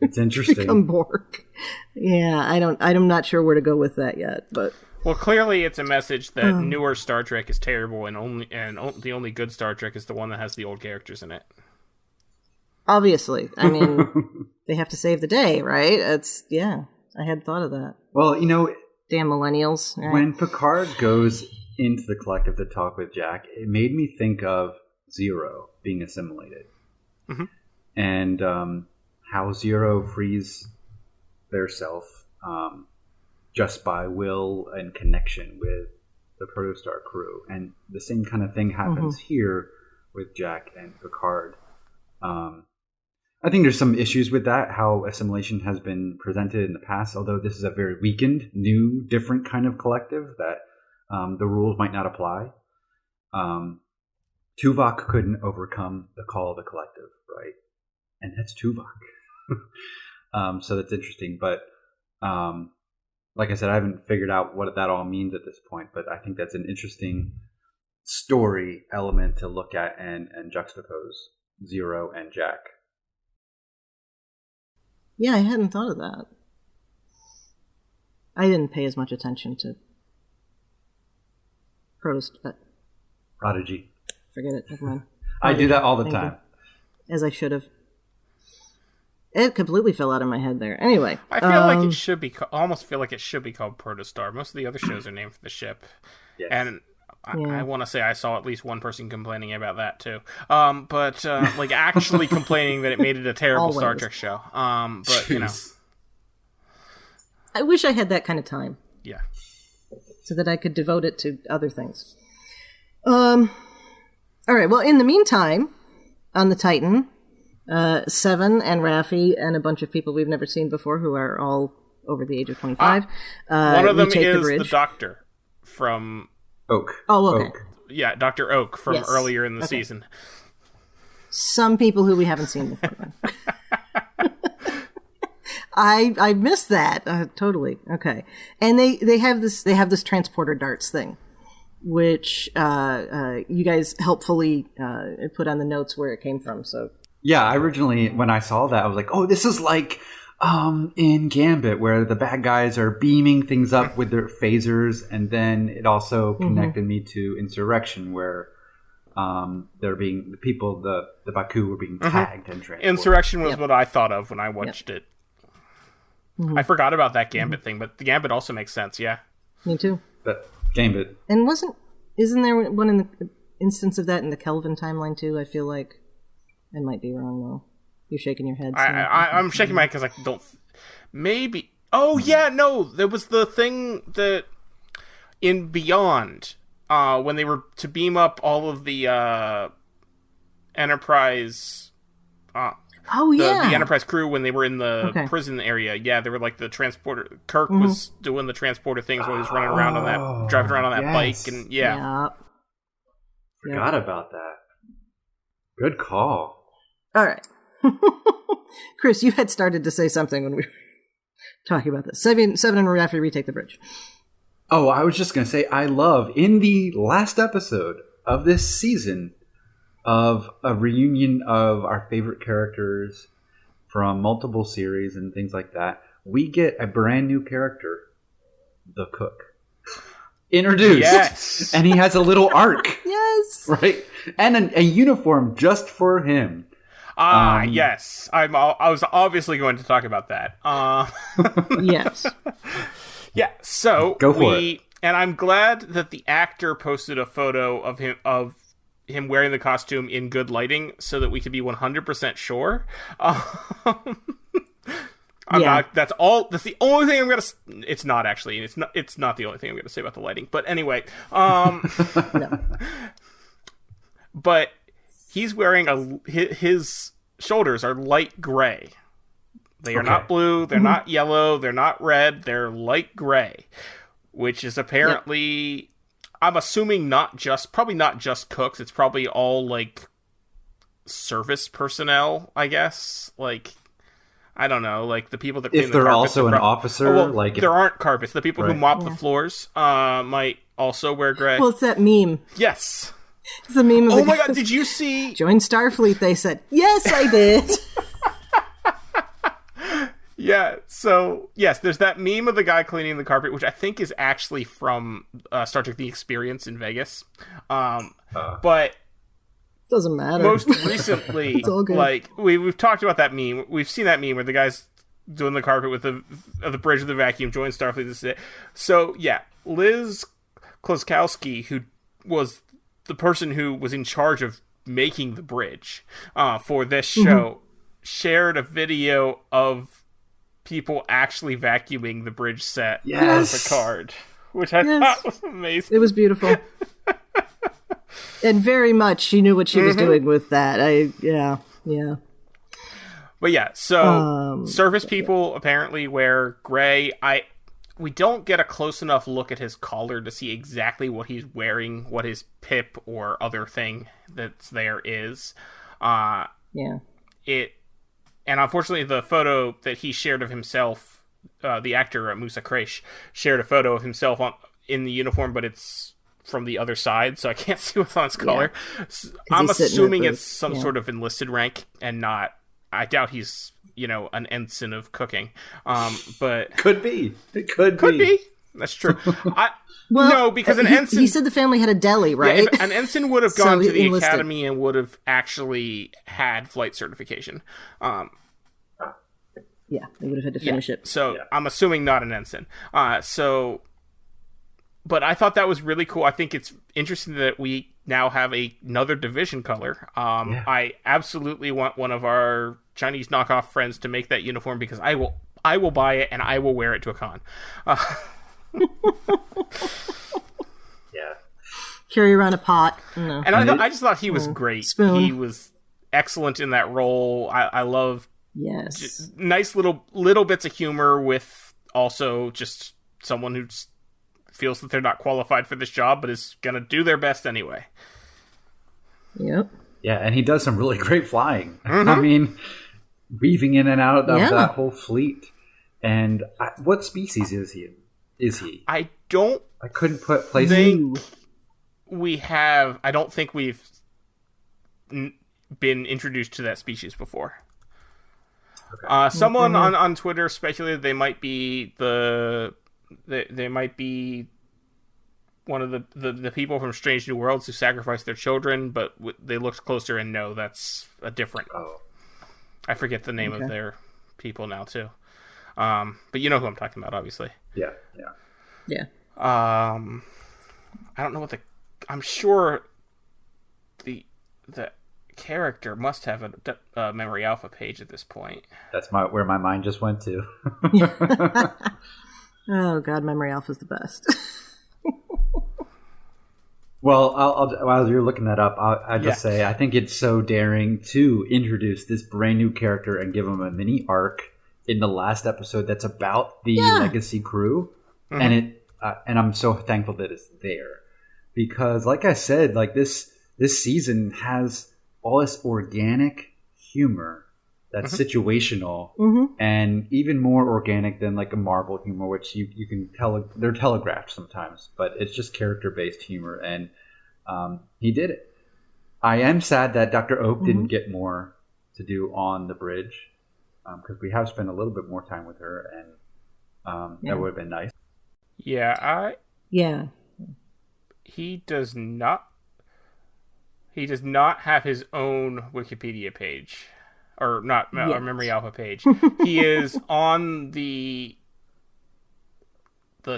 It's interesting. become Borg. Yeah, I'm not sure where to go with that yet, but Well, clearly it's a message that newer Star Trek is terrible, and the only good Star Trek is the one that has the old characters in it. obviously, I mean, they have to save the day, right? I had thought of that. Well, Damn millennials. Right? when Picard goes into the collective to talk with Jack, it made me think of Zero being assimilated. Mhm. And how Zero frees their self just by will and connection with the Protostar crew. And the same kind of thing happens here with Jack and Picard. I think there's some issues with that, how assimilation has been presented in the past, although this is a very weakened, new, different kind of collective that the rules might not apply. Tuvok couldn't overcome the call of the collective, right? And that's Tuvok. So that's interesting. But like I said, I haven't figured out what that all means at this point, but I think that's an interesting story element to look at and juxtapose Zero and Jack. Yeah, I hadn't thought of that. I didn't pay as much attention to but Prodigy. forget it. Never mind. I do that all the Thank time. you. As I should have. It completely fell out of my head there. Anyway, I feel like it should be. Almost feel like it should be called Protostar. Most of the other shows are named for the ship, Yes. and I want to say I saw at least one person complaining about that too. But like actually complaining that it made it a terrible Star Always. Trek show. But you know, I wish I had that kind of time yeah. so that I could devote it to other things. All right. Well, in the meantime, on the Titan, Seven and Raffi and a bunch of people we've never seen before who are all over the age of 25. One of them retake is the the Doctor from Oak. Oh, okay. Oak. yeah, Dr. Oak from Yes. earlier in the Okay. season. Some people who we haven't seen before. I missed that totally. Okay, and they have this transporter darts thing, which you guys helpfully put on the notes where it came from. So Yeah, I originally, when I saw that, I was like, oh, this is like in Gambit, where the bad guys are beaming things up with their phasers, and then it also connected me to Insurrection, where the Baku were being tagged and transported. Insurrection was what I thought of when I watched it. I forgot about that Gambit thing, but the Gambit also makes sense, yeah. me too. But Gambit. And isn't there one in the instance of that in the Kelvin timeline too? I feel like I might be wrong though. You're shaking your head. So I'm shaking my head because I don't... Maybe... Oh, yeah, no, there was the thing that in Beyond, when they were to beam up all of the Enterprise... the Enterprise crew when they were in the prison area. Yeah, they were like the transporter. Kirk was doing the transporter things while he was running around on that, driving around on that bike, and Forgot about that. Good call. All right. Chris, you had started to say something when we were talking about this. Seven and Raffi retake the bridge. Oh, I was just going to say, I love, in the last episode of this season, of a reunion of our favorite characters from multiple series and things like that, we get a brand new character, the cook, introduced. Yes. And he has a little arc. Yes. Right? And a uniform just for him. Yes. I was obviously going to talk about that. Yes. Yeah, so Go for it. And I'm glad that the actor posted a photo of him wearing the costume in good lighting so that we could be 100% sure. That's the only thing I'm going to... It's not actually. It's not the only thing I'm going to say about the lighting. But anyway. No. But he's wearing his shoulders are light gray. They are not blue. They're not yellow. They're not red. They're light gray, which is apparently, I'm assuming probably not just cooks. It's probably all like service personnel, I guess. Like, I don't know, like the people that clean If the they're carpets. also an officer, there aren't carpets. The people who Right. mop the floors might also wear gray. Well, it's that meme. Yes. It's the meme of Oh my god, did you see? Join Starfleet, they said. Yes, I did. Yeah, so, yes, there's that meme of the guy cleaning the carpet, which I think is actually from Star Trek The Experience in Vegas. But doesn't matter. Most recently, it's all good. like, we've talked about that meme. We've seen that meme where the guy's doing the carpet with the bridge of the vacuum, join Starfleet, this is it. So, yeah, Liz Kloskowski, who was the person who was in charge of making the bridge for this show, shared a video of people actually vacuuming the bridge set for Picard, which I thought was amazing. It was beautiful. And very much she knew what she was doing with that. Yeah. But yeah, so surface people apparently wear gray. We don't get a close enough look at his collar to see exactly what he's wearing, what his pip or other thing that's there is. And unfortunately, the photo that he shared of himself, the actor Musa Kresh, shared a photo of himself in the uniform, but it's from the other side, so I can't see what's on his collar. I'm assuming it's some sort of enlisted rank and not... I doubt he's, an ensign of cooking. But could be. It could be. That's true. No, because an ensign... He said the family had a deli, right? Yeah, an ensign would have gone to the academy and would have actually had flight certification. Yeah, they would have had to finish it. So I'm assuming not an ensign. But I thought that was really cool. I think it's interesting that we now have another division color. I absolutely want one of our Chinese knockoff friends to make that uniform because I will buy it and I will wear it to a con. Carry around a pot. No. And I just thought he was great. Spoon. He was excellent in that role. I love nice little bits of humor with also just someone who feels that they're not qualified for this job but is going to do their best anyway. Yep. Yeah, and he does some really great flying. I mean, weaving in and out of that whole fleet. And what species is he? I couldn't put place. I don't think we've been introduced to that species before. Okay. Someone on Twitter speculated they might be they might be one of the people from Strange New Worlds who sacrificed their children, but they looked closer and no, that's a different... I forget the name of their people now, too. But you know who I'm talking about, obviously. Yeah. I don't know what I'm sure the character must have a Memory Alpha page at this point. That's where my mind just went to. Oh God, Memory Alpha's the best. Well, while you're looking that up, I'll just say I think it's so daring to introduce this brand new character and give him a mini arc in the last episode that's about the Legacy crew, and I'm so thankful that it's there because, like I said, like this season has all this organic humor that's situational and even more organic than like a Marvel humor, which you can tell they're telegraphed sometimes, but it's just character-based humor, and he did it. I am sad that Dr. Oak didn't get more to do on the bridge because we have spent a little bit more time with her, and that would have been nice. Yeah, He does not have his own Wikipedia page. Or not, or Memory Alpha page. He is on the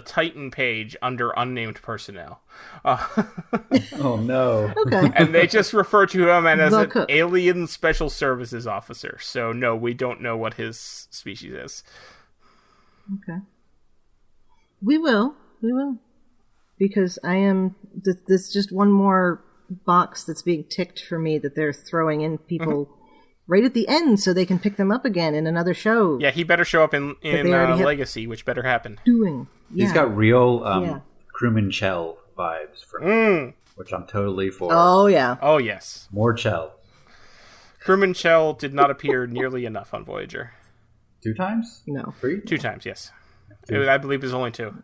Titan page under unnamed personnel. Oh no! Okay, and they just refer to him as an alien special services officer. So no, we don't know what his species is. Okay, we will, because I am. This just one more box that's being ticked for me that they're throwing in people. Right at the end, so they can pick them up again in another show. Yeah, he better show up in Legacy, which better happen. He's got real crewman Chell vibes from which I'm totally for. Oh, yeah. Oh, yes. More Chell. Crewman Chell did not appear nearly enough on Voyager. 2 times? No. 3? 2 times, yes. I believe there's only 2.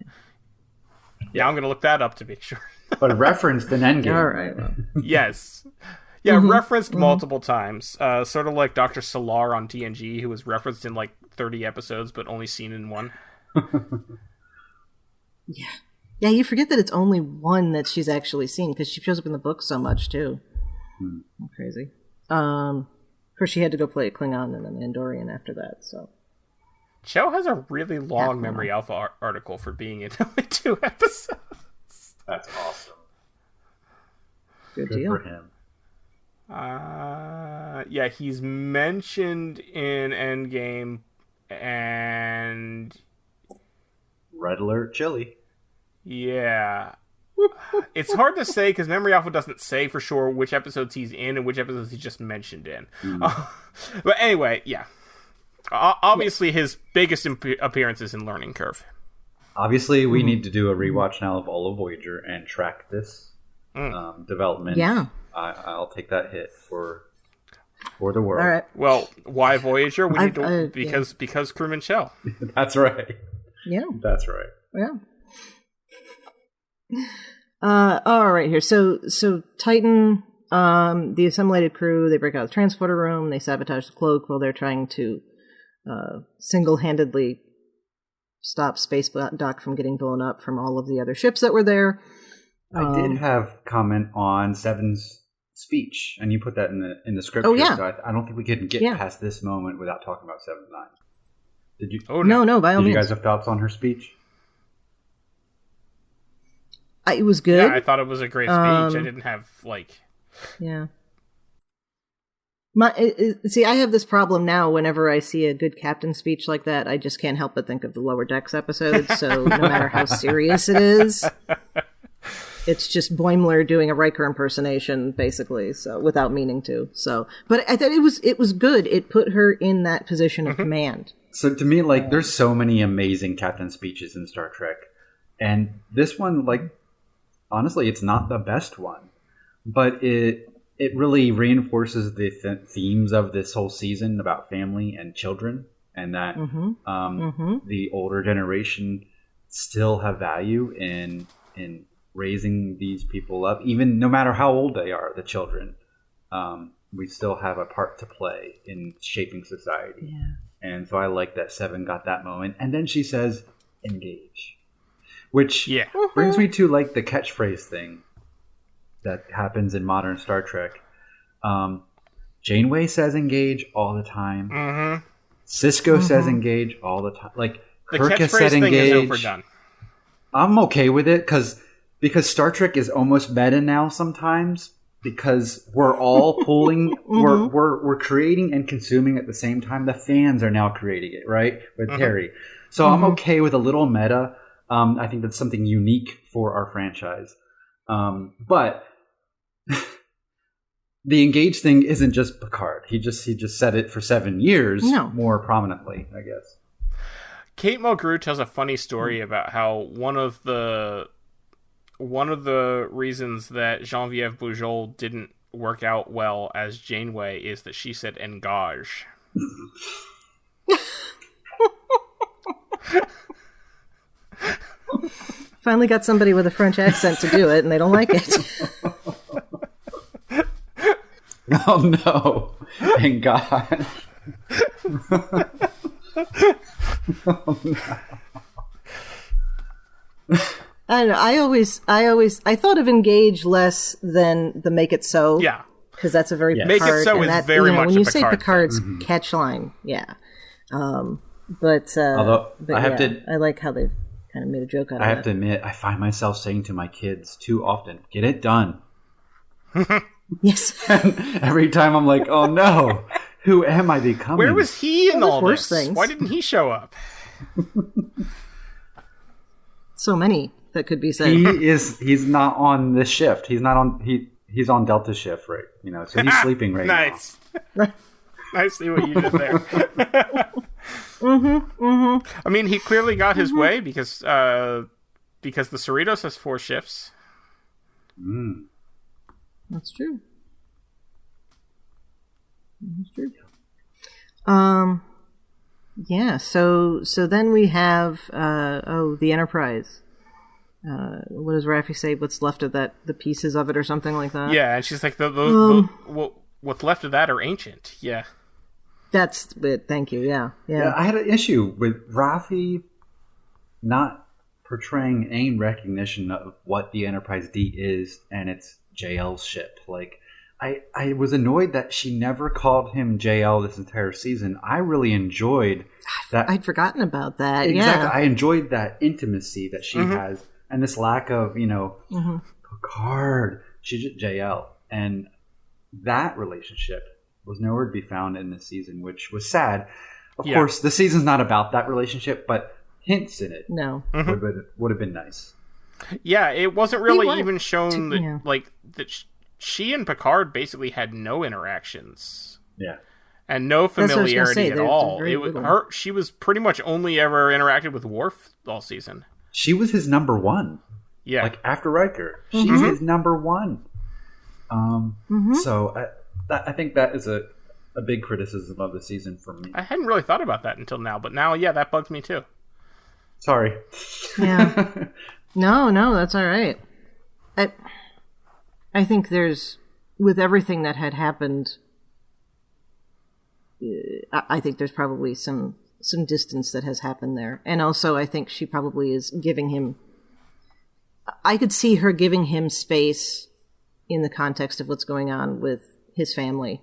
Now I'm going to look that up to make sure. But referenced in Endgame. All right. Well. Yes. Yeah, referenced multiple times. Sort of like Dr. Solar on TNG, who was referenced in like 30 episodes, but only seen in one. Yeah. Yeah, you forget that it's only one that she's actually seen, because she shows up in the book so much, too. Crazy. Of course, she had to go play a Klingon and an Andorian after that, so... Cho has a really long Memory Alpha article for being in only 2 episodes. That's awesome. Good deal. deal. For him. Yeah, he's mentioned in Endgame and... Red Alert Chili. Yeah. It's hard to say because Memory Alpha doesn't say for sure which episodes he's in and which episodes he's just mentioned in. But anyway, yeah. Obviously, his biggest appearance is in Learning Curve. Obviously, we need to do a rewatch now of all of Voyager and track this development. Yeah. I'll take that hit for the world. All right. Well, why Voyager? We need to because Crewman Shell. That's right. Yeah. That's right. Yeah. All right, here. So Titan, the assimilated crew, they break out of the transporter room, they sabotage the cloak while they're trying to single-handedly stop Space Dock from getting blown up from all of the other ships that were there. I did have comment on Seven's speech, and you put that in the script. Oh, yeah. So I don't think we can get past this moment without talking about 7-9. Did you? Oh, no, by all means. Did you guys have thoughts on her speech? It was good. Yeah, I thought it was a great speech. I didn't have, Yeah. See, I have this problem now whenever I see a good captain speech like that, I just can't help but think of the Lower Decks episode, so no matter how serious it is, it's just Boimler doing a Riker impersonation, basically, so without meaning to. So, but I thought it was good. It put her in that position of command. So to me, there's so many amazing captain speeches in Star Trek, and this one, honestly, it's not the best one, but it really reinforces the themes of this whole season about family and children, and that the older generation still have value in raising these people up, even no matter how old they are, the children. We still have a part to play in shaping society. Yeah. And so I like that Seven got that moment. And then she says, engage. Which brings me to the catchphrase thing that happens in modern Star Trek. Janeway says engage all the time. Cisco says engage all the time. Kirk has said engage. Thing is overdone. I'm okay with it because Star Trek is almost meta now sometimes, because we're all pulling, we're creating and consuming at the same time. The fans are now creating it, right? With Terry. So I'm okay with a little meta. I think that's something unique for our franchise. But the engage thing isn't just Picard. He just said it for 7 years more prominently, I guess. Kate Mulgrew tells a funny story about how one of the reasons that Geneviève Bujold didn't work out well as Janeway is that she said engage. Finally got somebody with a French accent to do it, and they don't like it. Oh no! Engage. Oh, no. I don't know. I thought of engage less than the make it so. Yeah. Because that's a very Picard. Make it so is very much when a you say Picard Picard's catch line, yeah. Although I like how they've kind of made a joke out of it. I have to admit, I find myself saying to my kids too often, "Get it done." Yes. Every time I'm like, "Oh no, who am I becoming?" Where was he in all this? Things. Why didn't he show up? So many that could be said. He's not on this shift. He's not on. He's on Delta shift, right? So he's sleeping right now. Nice. I see what you did there. I mean, he clearly got his way because the Cerritos has 4 shifts. That's true. Yeah. So then we have the Enterprise. what does Raffi say? What's left of that? The pieces of it, or something like that. Yeah, and she's like, what's left of that are ancient. Yeah, that's it. Thank you. Yeah. I had an issue with Raffi not portraying any recognition of what the Enterprise D is and its JL's ship. Like, I was annoyed that she never called him JL this entire season. I really enjoyed that. I'd forgotten about that. Exactly. Yeah. I enjoyed that intimacy that she has, and this lack of, Picard. She's just JL. And that relationship was nowhere to be found in this season, which was sad. Of course, the season's not about that relationship, but hints in it would have been nice. Yeah, it wasn't really even shown that she and Picard basically had no interactions. Yeah. And no familiarity at all. She was pretty much only ever interacted with Worf all season. She was his number one. Yeah. Like, after Riker. She's his number one. So I think that is a big criticism of the season for me. I hadn't really thought about that until now, but now, that bugs me too. Sorry. Yeah. No, that's all right. I think with everything that had happened, I think there's probably some distance that has happened there. And also, I think she probably is giving him... I could see her giving him space in the context of what's going on with his family,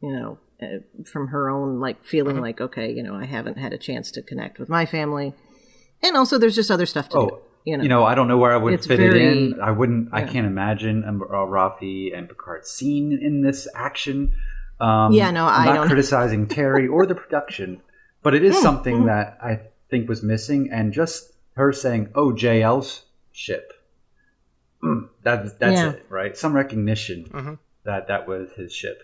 from her own, feeling like, okay, I haven't had a chance to connect with my family. And also, there's just other stuff to do. I don't know where I would fit it in. I can't imagine Raffi and Picard scene in this action. I'm not criticizing Terry or the production, but it is something that I think was missing. And just her saying, "Oh, JL's ship," that's it, right? Some recognition that was his ship.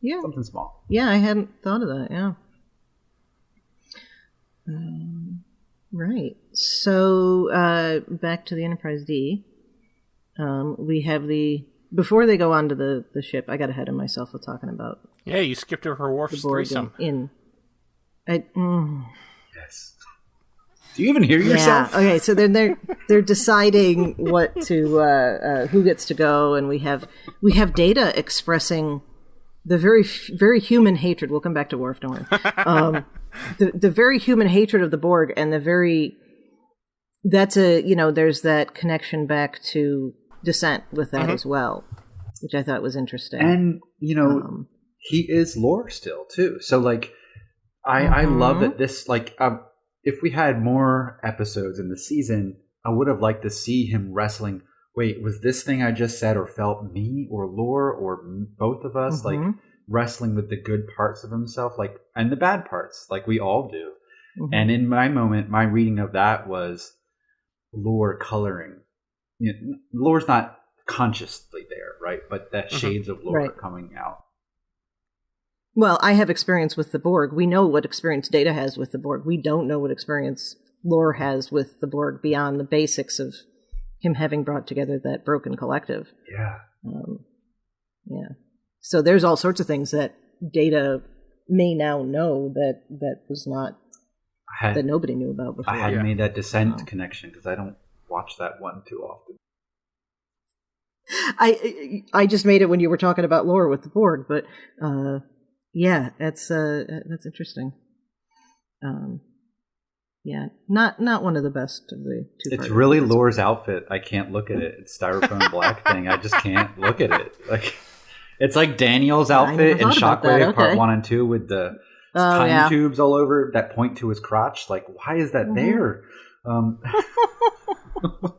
Yeah, something small. Yeah, I hadn't thought of that. Yeah. Right. So back to the Enterprise D. We have before they go onto the ship. I got ahead of myself with talking about. Yeah, you skipped over Worf's threesome. Yes. Do you even hear yourself? Yeah. Okay. So then they're deciding what to who gets to go, and we have Data expressing the very very human hatred. We'll come back to Worf, don't worry. The very human hatred of the Borg, and that's there's that connection back to Descent with that as well, which I thought was interesting. And he is lore still too. So I love that this if we had more episodes in the season, I would have liked to see him wrestling. Wait, was this thing I just said or felt me or lore or both of us wrestling with the good parts of himself, and the bad parts, like we all do. And in my moment, my reading of that was lore coloring. Lore's not consciously there, right? But that shades of lore are coming out. Well, I have experience with the Borg. We know what experience Data has with the Borg. We don't know what experience Lore has with the Borg beyond the basics of him having brought together that broken collective. Yeah. So there's all sorts of things that Data may now know that was not that nobody knew about before. I hadn't made that Descent connection because I don't watch that one too often. I just made it when you were talking about lore with the Borg, but that's interesting. Not one of the best of the two. It's really Lore's outfit. I can't look at it. It's styrofoam black thing. I just can't look at it. It's like Daniel's outfit in Shockwave Part 1 and 2 with the time tubes all over that point to his crotch. Why is that there?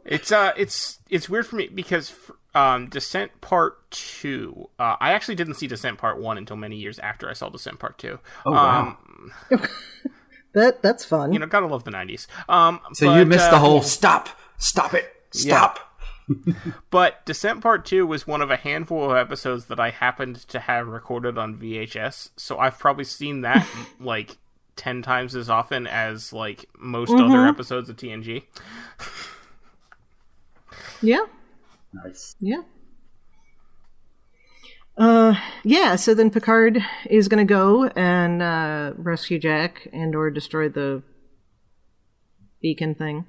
It's weird for me because Descent Part 2, I actually didn't see Descent Part 1 until many years after I saw Descent Part 2. Oh, wow. That's fun. Gotta love the 90s. You missed the whole stop it, stop. Yeah. But Descent Part 2 was one of a handful of episodes that I happened to have recorded on VHS, so I've probably seen that 10 times as often as most other episodes of TNG. Yeah. Nice. Yeah. So then Picard is going to go and rescue Jack and or destroy the beacon thing.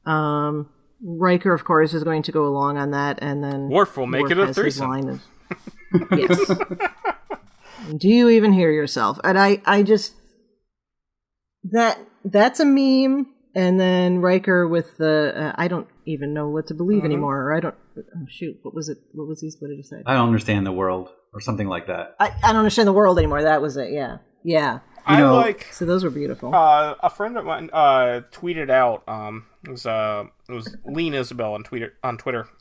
Riker, of course, is going to go along on that, and then Worf will make it a has his threesome. line of, yes. Do you even hear yourself? And I just that's a meme. And then Riker with the I don't even know what to believe anymore. Or I don't. Oh, shoot, what was it? What was he? What did he say? I don't understand the world, or something like that. I don't understand the world anymore. That was it. Yeah. I like. So those were beautiful. A friend of mine tweeted out. It was Lean Isabel on Twitter.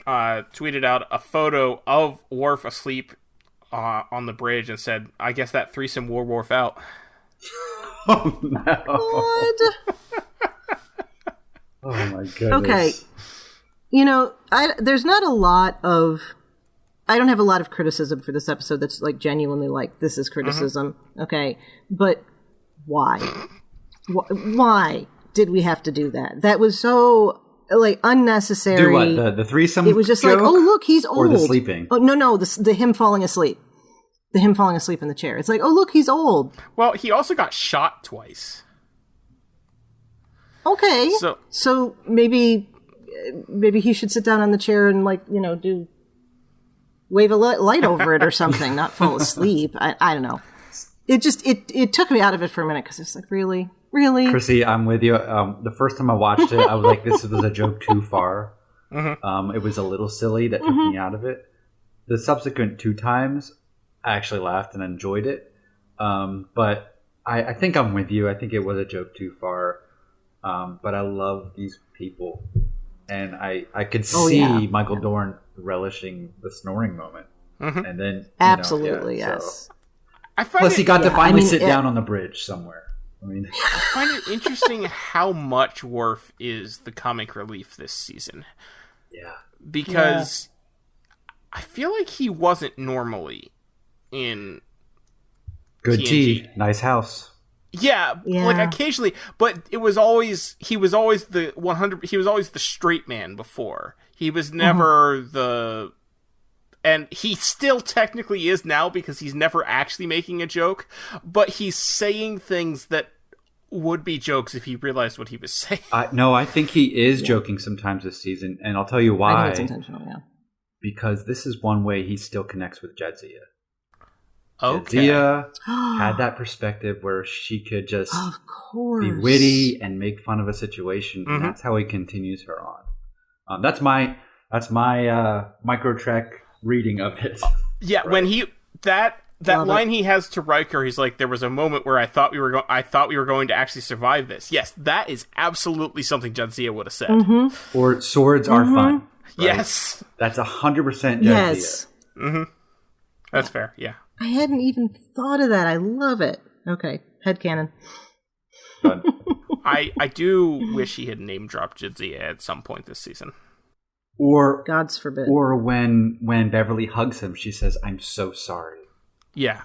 Tweeted out a photo of Worf asleep on the bridge and said, "I guess that threesome wore Worf out." Oh no! God. Oh my goodness. Okay. There's not a lot of. I don't have a lot of criticism for this episode that's like genuinely like this is criticism. Okay, but why? Why did we have to do that? That was so like unnecessary. Do what? The threesome? It was just joke? like, oh look, he's old. Or the sleeping? Oh no, the him falling asleep. The him falling asleep in the chair. It's like, oh look, he's old. Well, he also got shot twice. Okay, so maybe he should sit down on the chair and wave a light over it or something, not fall asleep. I don't know. It just it took me out of it for a minute because it's like really. Chrissie, I'm with you. The first time I watched it, I was like, this was a joke too far. It was a little silly that took me out of it. The subsequent 2 times, I actually laughed and enjoyed it. But I think I'm with you. I think it was a joke too far. But I love these people. And I could see Michael Dorn relishing the snoring moment. And then absolutely, yes. So. Plus, he got to finally sit down on the bridge somewhere. I find it interesting how much Worf is the comic relief this season. Yeah. Because I feel like he wasn't normally in good TNG. tea, nice house. Yeah, like occasionally, but he was always the 100. He was always the straight man before. He was never the, and he still technically is now because he's never actually making a joke, but he's saying things that would be jokes if he realized what he was saying. No, I think he is joking sometimes this season, and I'll tell you why. I think it's intentional, yeah. Because this is one way he still connects with Jadzia. Okay. Jadzia had that perspective where she could just of course. be witty and make fun of a situation, and that's how he continues her on. That's my micro-track reading of it. Yeah, right. When he that line he has to Riker, he's like, "There was a moment where I thought we were going to actually survive this." Yes, that is absolutely something Jadzia would have said. Or swords are fun. Right? Yes, that's 100% Jadzia. Yes, that's fair. Yeah. I hadn't even thought of that. I love it. Okay, headcanon. I do wish he had name dropped Jadzia at some point this season. Or God's forbid. Or when Beverly hugs him, she says, "I'm so sorry." Yeah.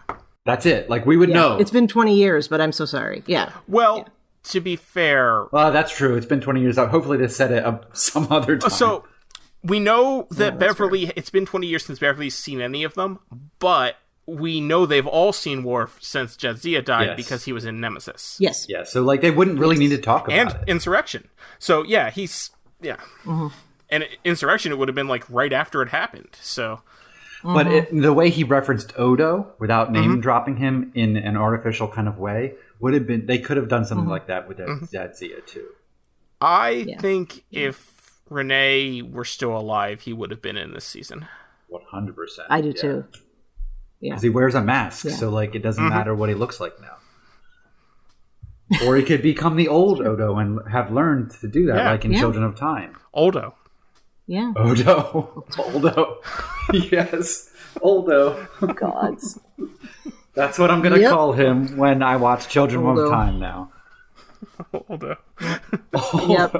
That's it. Like, we would know. It's been 20 years, but I'm so sorry. Yeah. Well, to be fair... Well, that's true. It's been 20 years. Hopefully they said it some other time. So, we know that Beverly... Fair. It's been 20 years since Beverly's seen any of them, but we know they've all seen Worf since Jadzia died because he was in Nemesis. Yes. Yeah, so, like, they wouldn't really need to talk about it. And Insurrection. So, yeah, he's... Yeah. And Insurrection, it would have been, like, right after it happened, so... But the way he referenced Odo without name dropping him in an artificial kind of way would have been. They could have done something like that with Jadzia too. I think if Renee were still alive, he would have been in this season. 100%. I do too. Yeah, because he wears a mask, so like it doesn't matter what he looks like now. Or he could become the old Odo and have learned to do that, like in Children of Time. Oldo. Yeah. Oldo. Yes. Oldo. Gods. That's what I'm going to call him when I watch Children of Time now. Oldo. Yep.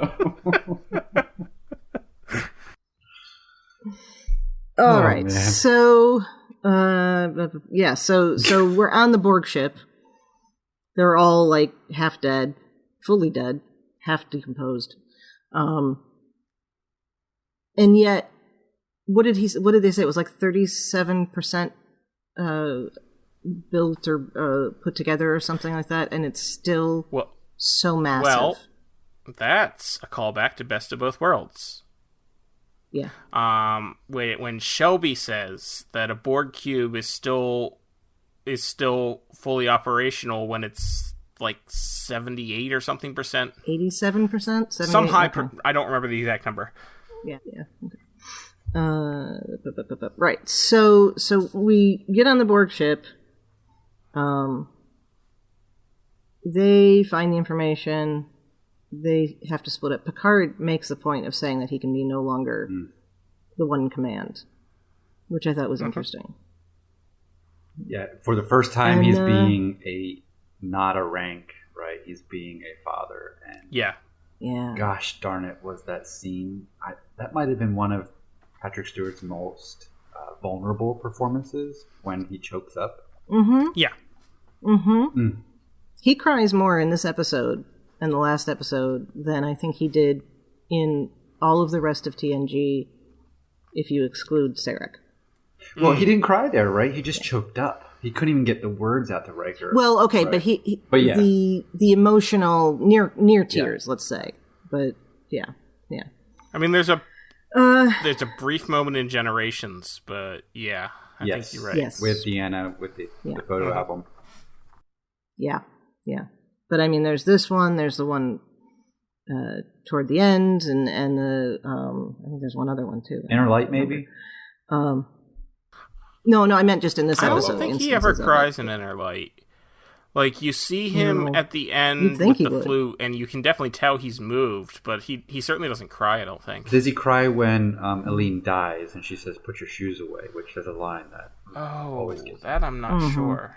All right. Man. So, so we're on the Borg ship. They're all like half dead, fully dead, half decomposed. And yet, what did they say? It was like 37% built or put together or something like that, and it's still so massive. Well, That's a callback to Best of Both Worlds. Yeah. When Shelby says that a Borg cube is still fully operational when it's like 78 or something %. 87%? Some high I don't remember the exact number. Yeah. Okay. Right. So we get on the Borg ship. They find the information. They have to split up. Picard makes the point of saying that he can be no longer the one in command, which I thought was interesting. Yeah, for the first time, he's being not a rank, right? He's being a father. And yeah. Gosh darn it, was that scene? That might have been one of Patrick Stewart's most vulnerable performances when he chokes up. Mm-hmm. Yeah. Mm-hmm. Mm. He cries more in this episode and the last episode than I think he did in all of the rest of TNG, if you exclude Sarek. Well, he didn't cry there, right? He just choked up. He couldn't even get the words out to Riker. Well, okay, right? but the emotional near tears, let's say. But yeah. I mean, there's a brief moment in Generations, but yeah, I think you're right. Yes. With Deanna, with the photo album. Yeah. But I mean, there's this one. There's the one toward the end, and the I think there's one other one too. Inner Light, maybe. No, I meant just in this episode. I don't think he ever cries in Inner Light. Like, you see him at the end with the flute, and you can definitely tell he's moved, but he certainly doesn't cry, I don't think. Does he cry when Eileen dies and she says, "Put your shoes away," which is a line that always gets that I'm not sure.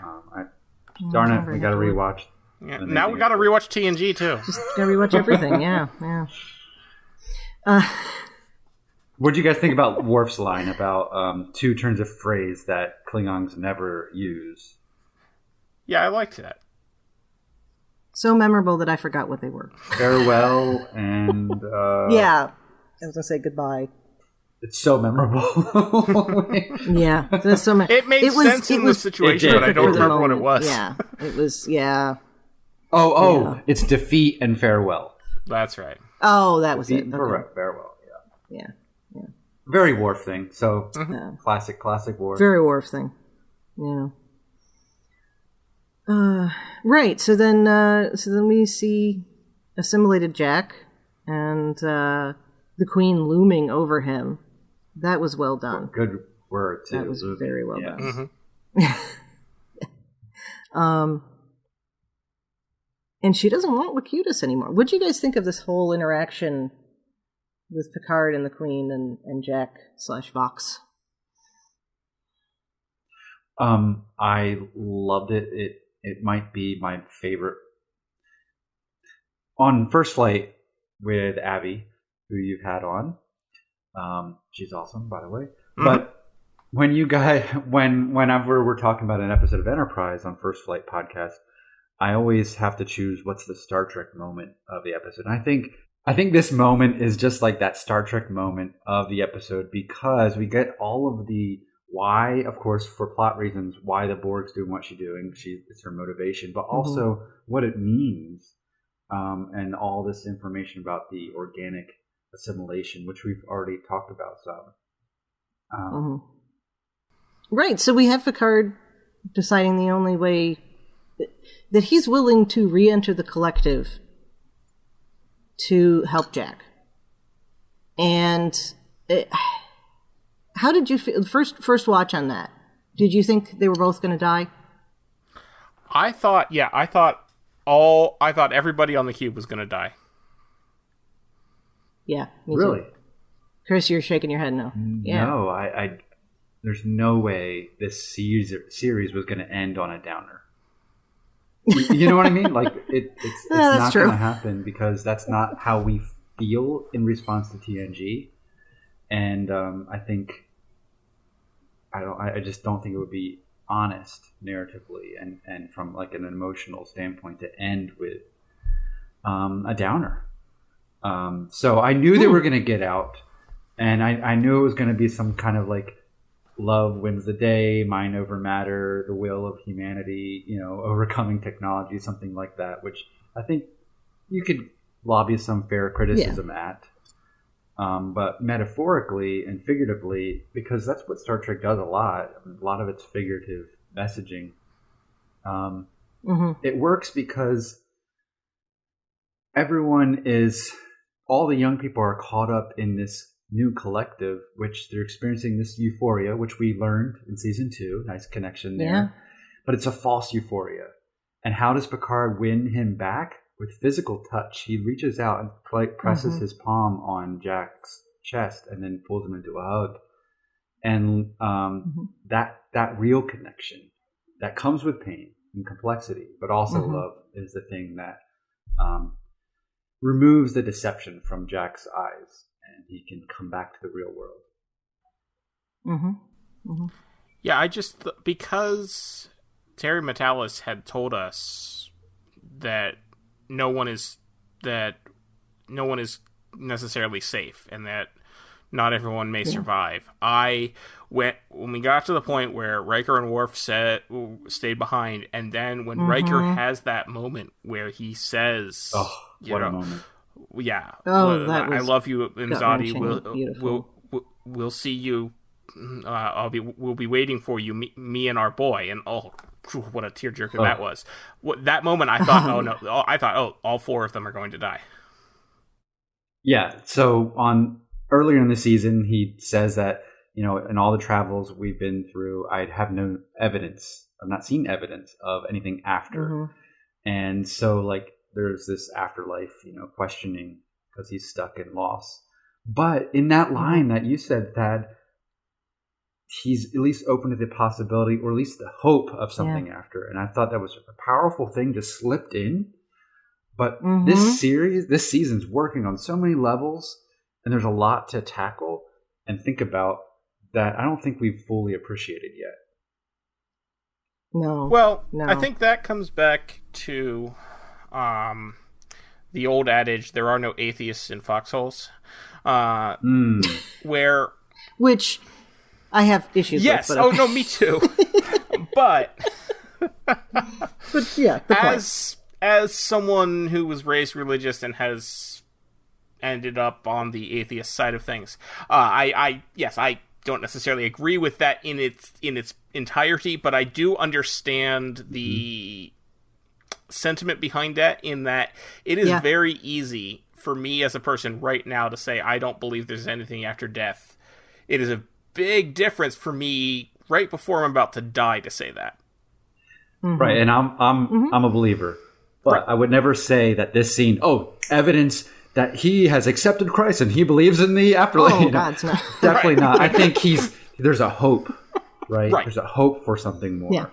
Darn it, we gotta rewatch. Yeah, now we gotta rewatch TNG, too. Just gotta rewatch everything, yeah. What do you guys think about Worf's line about two turns of phrase that Klingons never use? Yeah, I liked that. So memorable that I forgot what they were. Farewell and... yeah, I was going to say goodbye. It's so memorable. Yeah. It made sense in the situation, but I don't remember what it was. Yeah, it was, yeah. It's defeat and farewell. That's right. Oh, that was defeat it. Okay. Farewell, yeah. Very Worf thing. So, classic Worf. Very Worf thing. Yeah. Right. So then we see assimilated Jack and the Queen looming over him. That was well done. Good word too. That was very well done. Mm-hmm. And she doesn't want Locutus anymore. What do you guys think of this whole interaction with Picard and the Queen and Jack / Vox? I loved it. It might be my favorite. On First Flight with Abby, who you've had on, she's awesome, by the way. Mm-hmm. But when you guys, whenever we're talking about an episode of Enterprise on First Flight podcast, I always have to choose what's the Star Trek moment of the episode. And I think this moment is just like that Star Trek moment of the episode, because we get all of the why, of course, for plot reasons, why the Borg's doing what she's doing. It's her motivation, but also what it means, and all this information about the organic assimilation, which we've already talked about some. Right, so we have Picard deciding the only way that he's willing to re-enter the collective to help Jack. And how did you feel first watch on that? Did you think they were both going to die? I thought everybody on the cube was going to die. Yeah, me really? Too. Chris, you're shaking your head no. Yeah. No, I there's no way this series was going to end on a downer. You know what I mean? Like it's not going to happen, because that's not how we feel in response to TNG. And I just don't think it would be honest narratively and from like an emotional standpoint to end with a downer. So I knew they were going to get out, and I knew it was going to be some kind of like love wins the day, mind over matter, the will of humanity, overcoming technology, something like that, which I think you could lobby some fair criticism at. But metaphorically and figuratively, because that's what Star Trek does a lot of it's figurative messaging. It works because all the young people are caught up in this new collective, which they're experiencing this euphoria, which we learned in season 2. Nice connection there. Yeah. But it's a false euphoria. And how does Picard win him back? With physical touch. He reaches out and presses his palm on Jack's chest and then pulls him into a hug. And that real connection that comes with pain and complexity, but also love, is the thing that removes the deception from Jack's eyes, and he can come back to the real world. Yeah, because Terry Matalas had told us that no one is necessarily safe, and that not everyone may survive. When we got to the point where Riker and Worf stayed behind, and then when Riker has that moment where he says, what a moment. Yeah. I love you, Imzadi. We'll see you. We'll be waiting for you, me and our boy. And what a tearjerker that was. That moment, I thought, all 4 of them are going to die. Yeah. So earlier in the season, he says that, in all the travels we've been through, I have no evidence. I've not seen evidence of anything after. And so, there's this afterlife, questioning, because he's stuck in loss. But in that line that you said, Thad, he's at least open to the possibility, or at least the hope of something after. And I thought that was a powerful thing just slipped in. But this season's working on so many levels, and there's a lot to tackle and think about that I don't think we've fully appreciated yet. No. Well, I think that comes back to the old adage, there are no atheists in foxholes. Which I have issues with. Yes, no, me too. But yeah, as someone who was raised religious and has ended up on the atheist side of things, I don't necessarily agree with that in its entirety, but I do understand the sentiment behind that, in that it is very easy for me as a person right now to say I don't believe there's anything after death. It is a big difference for me right before I'm about to die to say that. Right, and I'm a believer, but I would never say that this scene, evidence that he has accepted Christ and he believes in the afterlife. God's not. Definitely not. I think there's a hope, right? There's a hope for something more. Yeah.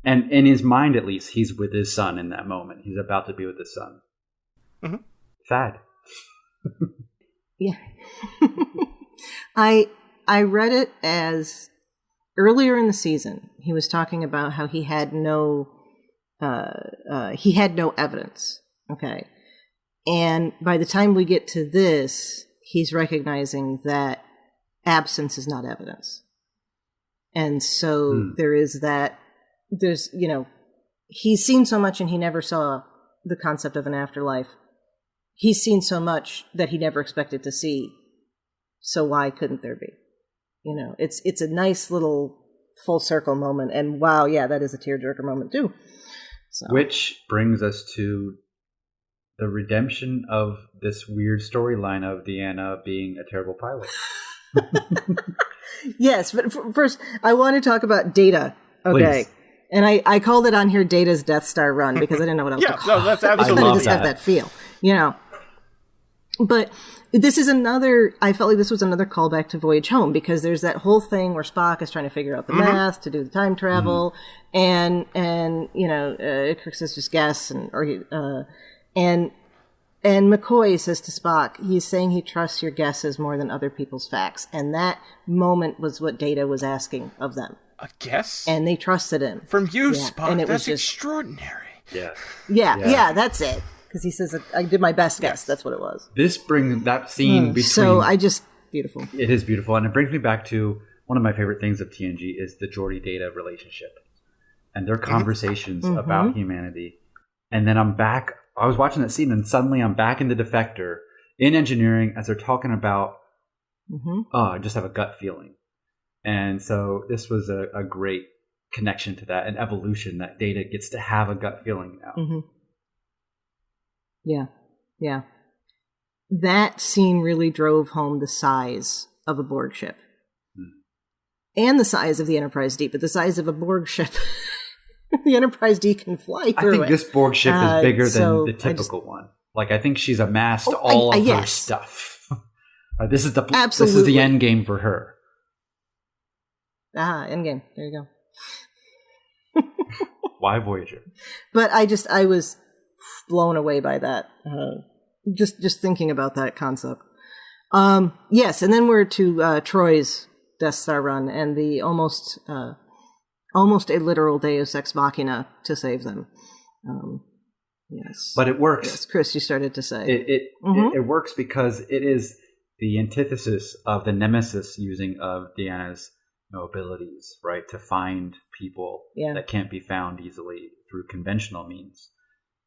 And in his mind, at least, he's with his son in that moment. He's about to be with his son. Thad. Yeah. I read it as earlier in the season, he was talking about how he had no evidence. Okay. And by the time we get to this, he's recognizing that absence is not evidence. And so there is that, he's seen so much and he never saw the concept of an afterlife. He's seen so much that he never expected to see. So why couldn't there be? It's a nice little full circle moment. And wow, yeah, that is a tearjerker moment too. So. Which brings us to the redemption of this weird storyline of Deanna being a terrible pilot. Yes, but first, I want to talk about Data. Okay. Please. And I called it on here Data's Death Star Run because I didn't know what else to call it. No, that's absolutely. I just have that feel, But this is I felt like this was another callback to Voyage Home, because there's that whole thing where Spock is trying to figure out the math to do the time travel, and Kirk says just guess, and McCoy says to Spock, he's saying he trusts your guesses more than other people's facts, and that moment was what Data was asking of them. A guess? And they trusted him. From you, Spock, and that's extraordinary. Yeah, that's it. Because he says, I did my best guess. That's what it was. This brings that scene between... So beautiful. It is beautiful. And it brings me back to one of my favorite things of TNG is the Geordi-Data relationship. And their conversations about humanity. And then I'm back I was watching that scene and suddenly I'm back in the Defector in engineering as they're talking about, I just have a gut feeling. And so this was a great connection to that, an evolution that Data gets to have a gut feeling now. Yeah. Yeah. That scene really drove home the size of a Borg ship. And the size of the Enterprise D, but the size of a Borg ship. The Enterprise D can fly through it. I think this Borg ship is bigger than the typical one. Like, I think she's amassed all of her stuff. This is the end game for her. End game. There you go. Why Voyager? But I was blown away by that. Just thinking about that concept. Yes, and then we're to Troy's Death Star run and the almost a literal Deus Ex Machina to save them. Yes, but it works. Yes, Chris, you started to say it works because it is the antithesis of the Nemesis using of Deanna's abilities, right, to find people that can't be found easily through conventional means.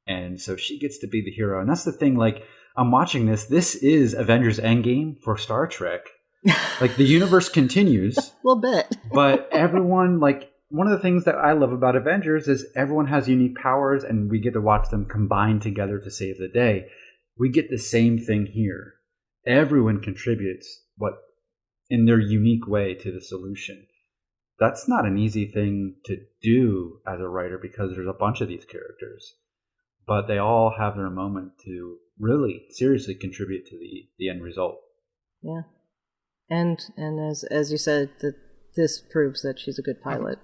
And so she gets to be the hero. And that's the thing, like, I'm watching this. This is Avengers Endgame for Star Trek. Like, the universe continues. A little bit. But everyone, like, one of the things that I love about Avengers is everyone has unique powers and we get to watch them combine together to save the day. We get the same thing here. Everyone contributes in their unique way to the solution. That's not an easy thing to do as a writer because there's a bunch of these characters. But they all have their moment to really seriously contribute to the end result. Yeah. And as you said, this proves that she's a good pilot.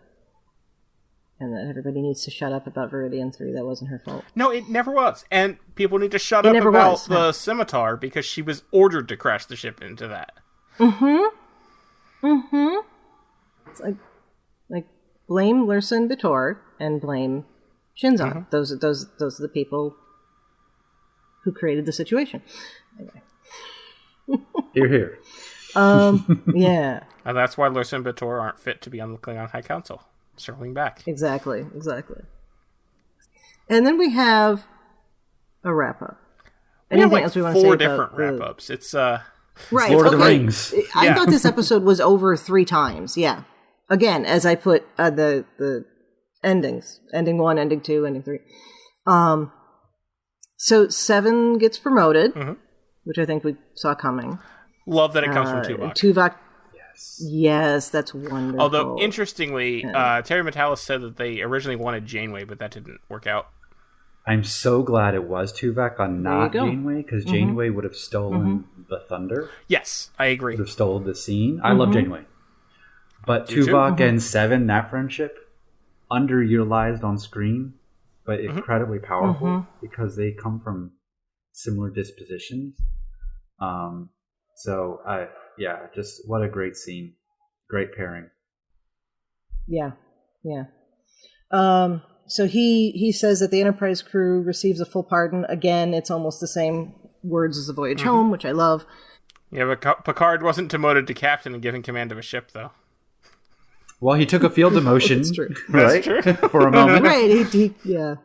And that everybody needs to shut up about Viridian 3. That wasn't her fault. No, it never was. And people need to shut up about the Scimitar because she was ordered to crash the ship into that. It's like blame Lursen Vitor and blame Shinzon. Those are the people who created the situation. Anyway. Here. Yeah. And that's why Lursen and Vitor aren't fit to be on the Klingon High Council. Circling back. Exactly. And then we have a wrap-up. Anything else we want to say about 4 different wrap-ups. It's right, Lord of the Rings. I thought this episode was over 3 times. Yeah. Again, as I put the endings. Ending 1, ending 2, ending 3. So 7 gets promoted, which I think we saw coming. Love that it comes from Tuvok. Tuvok. Yes, that's wonderful. Although, interestingly, Terry Matalas said that they originally wanted Janeway, but that didn't work out. I'm so glad it was Tuvok on not Janeway, because Janeway would have stolen the thunder. Yes, I agree. Would have stolen the scene. I love Janeway. But Tuvok and 7, that friendship, underutilized on screen, but incredibly powerful, because they come from similar dispositions. Just what a great scene. Great pairing. Yeah. So he says that the Enterprise crew receives a full pardon. Again, it's almost the same words as the voyage home, which I love. Yeah, but Picard wasn't demoted to captain and given command of a ship, though. Well, he took a field demotion. That's true. Right? That's true. For a moment. Right, yeah.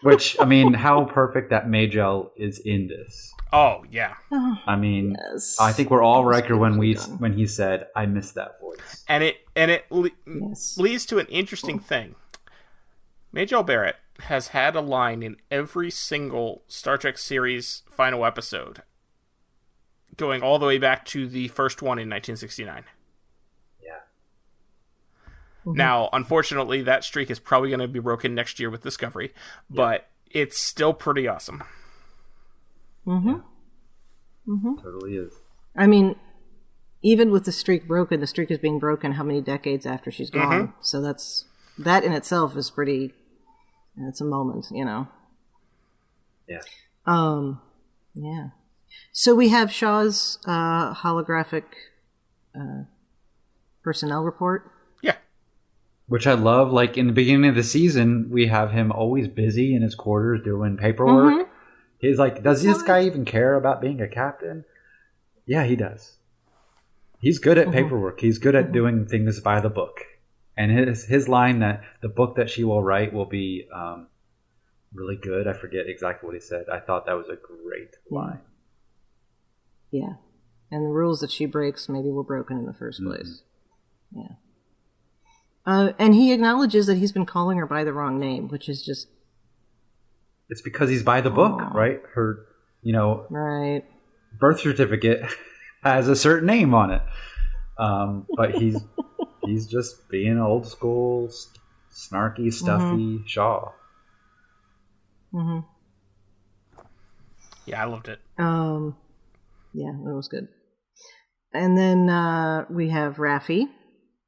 Which, I mean, how perfect that Majel is in this. Oh, yeah. I mean, yes. I think we're all Riker when he said, "I miss that voice." And it leads to an interesting thing. Majel Barrett has had a line in every single Star Trek series final episode, going all the way back to the first one in 1969. Yeah. Now, unfortunately, that streak is probably going to be broken next year with Discovery, but it's still pretty awesome. Totally is. I mean, even with the streak broken, the streak is being broken how many decades after she's gone? So that in itself is pretty. It's a moment, you know. Yeah. Yeah. So we have Shaw's holographic personnel report. Yeah. Which I love. Like, in the beginning of the season, we have him always busy in his quarters doing paperwork. He's like, does this guy even care about being a captain? Yeah, he does. He's good at paperwork. He's good at doing things by the book. And his line that the book that she will write will be really good. I forget exactly what he said. I thought that was a great line. Yeah. And the rules that she breaks maybe were broken in the first place. Yeah. And he acknowledges that he's been calling her by the wrong name, which is just... It's because he's by the book, right? Her, right. birth certificate has a certain name on it. But he's just being old school, snarky, stuffy Shaw. Mm-hmm. Yeah, I loved it. Yeah, it was good. And then we have Raffi,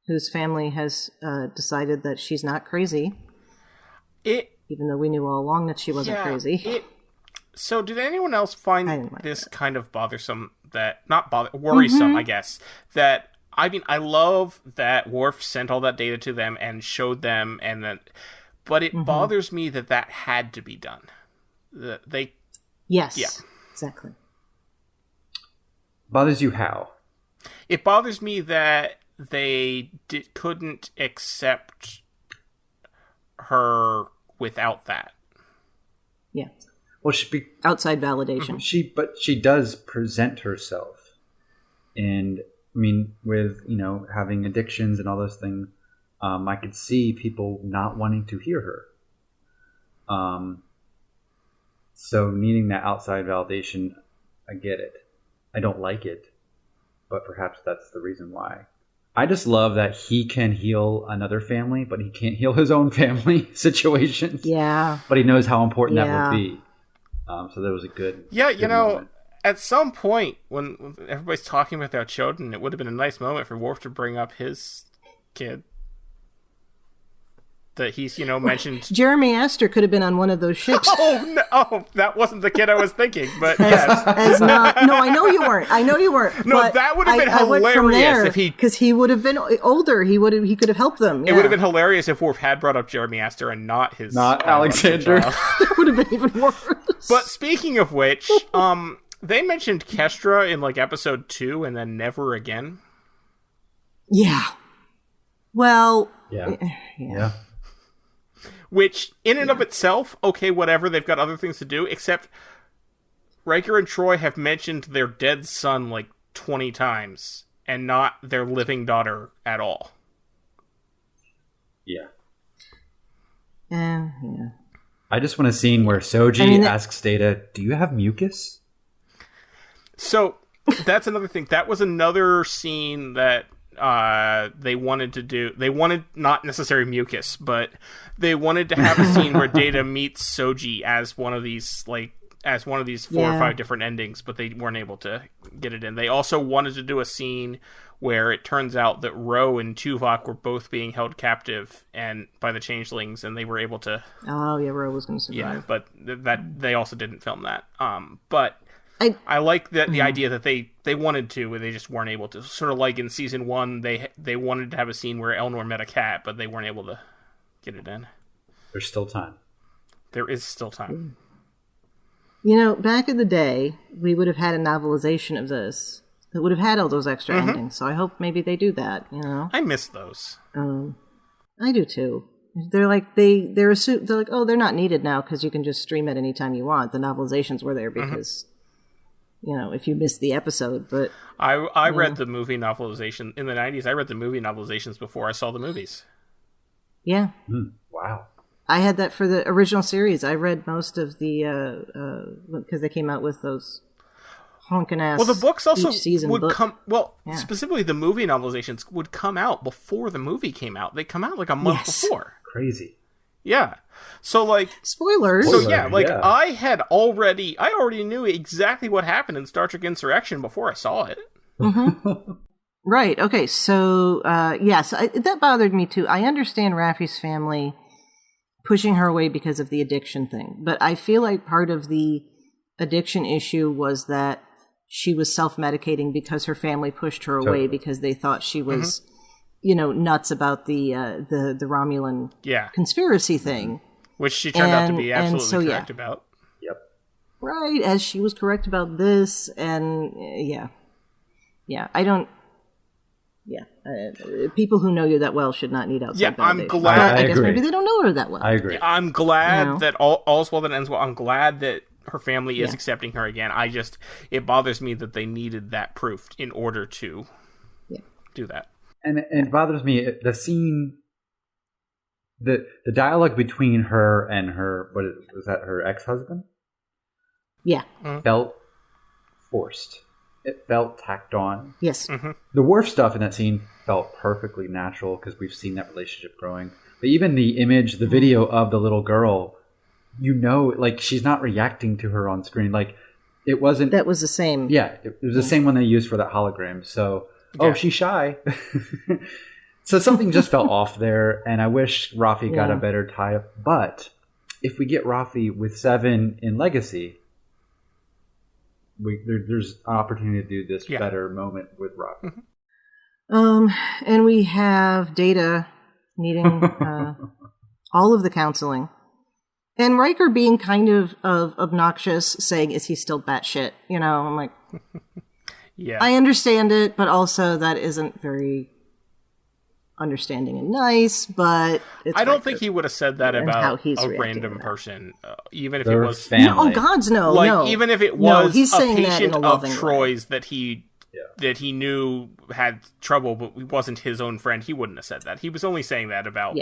whose family has decided that she's not crazy. Even though we knew all along that she wasn't crazy. So did anyone else find this kind of bothersome? Worrisome, I guess. That, I mean, I love that Worf sent all that data to them and showed them, but it bothers me that had to be done. Yes, exactly. Bothers you how? It bothers me that they couldn't accept her without that. Yeah. Well, outside validation. But she does present herself, and I mean, with having addictions and all those things, I could see people not wanting to hear her. So needing that outside validation, I get it. I don't like it, but perhaps that's the reason why. I just love that he can heal another family, but he can't heal his own family situation. Yeah. But he knows how important that would be. So that was a good... Yeah, good moment. At some point, when everybody's talking about their children, it would have been a nice moment for Worf to bring up his kid. That he's, mentioned... Jeremy Astor could have been on one of those ships. Oh, that wasn't the kid I was thinking, but yes. No, I know you weren't. No, that would have been hilarious if he... Because he would have been older. He could have helped them. Yeah. It would have been hilarious if Worf had brought up Jeremy Astor and not Alexander. Alexander. That would have been even worse. But speaking of which, they mentioned Kestra in, episode 2 and then never again. Yeah. Well... Yeah. Which, in and of itself, okay, whatever, they've got other things to do, except Riker and Troi have mentioned their dead son 20 times, and not their living daughter at all. Yeah. Yeah. I just want a scene where Soji asks Data, do you have mucus? So, that's another thing. That was another scene that they wanted to do. They wanted not necessarily mucus, but they wanted to have a scene where Data meets Soji as one of these 4 or 5 different endings, but they weren't able to get it in. They also wanted to do a scene where it turns out that Ro and Tuvok were both being held captive and by the changelings, and they were able to... Oh, yeah, Ro was going to survive. Yeah, but that they also didn't film that. But I like the idea that they wanted to, but they just weren't able to. Sort of like in season 1, they wanted to have a scene where Elnor met a cat, but they weren't able to get it in. There's still time. There is still time. Back in the day, we would have had a novelization of this that would have had all those extra endings. So I hope maybe they do that. I miss those. I do too. They're they're oh, they're not needed now because you can just stream it anytime you want. The novelizations were there because. If you missed the episode, but... I read the movie novelization in the 90s. I read the movie novelizations before I saw the movies. Yeah. Wow. I had that for the original series. I read most of the... because they came out with those honkin' ass... Well, the books also would book. come... Well, specifically the movie novelizations would come out before the movie came out. They come out a month before. Crazy. Yeah. So, spoilers. So, I already knew exactly what happened in Star Trek Insurrection before I saw it. Mm-hmm. Right. Okay. So, yes, that bothered me too. I understand Raffi's family pushing her away because of the addiction thing, but I feel like part of the addiction issue was that she was self-medicating because her family pushed her away because they thought she was... nuts about the Romulan conspiracy thing. Which she turned out to be absolutely correct about. Yep. Right, as she was correct about this, and yeah, I don't... Yeah. People who know you that well should not need outside validation. I'm glad. I guess maybe they don't know her that well. I agree. I'm glad that all's well that ends well. I'm glad that her family is accepting her again. It bothers me that they needed that proof in order to do that. And it bothers me, the scene, the dialogue between her and her, was that her ex-husband? Yeah. Felt forced. It felt tacked on. Yes. Mm-hmm. The Worf stuff in that scene felt perfectly natural because we've seen that relationship growing. But even the image, the video of the little girl, like she's not reacting to her on screen. Like it wasn't. That was the same. Yeah, it was the same one they used for that hologram. So, she's shy. So something just fell off there, and I wish Rafi got a better tie-up. But if we get Rafi with 7 in Legacy, there's an opportunity to do this better moment with Rafi. And we have Data needing all of the counseling. And Riker being kind of obnoxious, saying, is he still batshit? I'm like, I understand it, but also that isn't very understanding and nice, but it's I don't Riker. think he would have said that And about how he's a reacting random to that. person, even if They're it was family. No, oh gods, no, like no. even if it No, was he's a saying that in patient a of loving way. Troy's that he knew had trouble, but he wasn't his own friend, he wouldn't have said that. He was only saying that about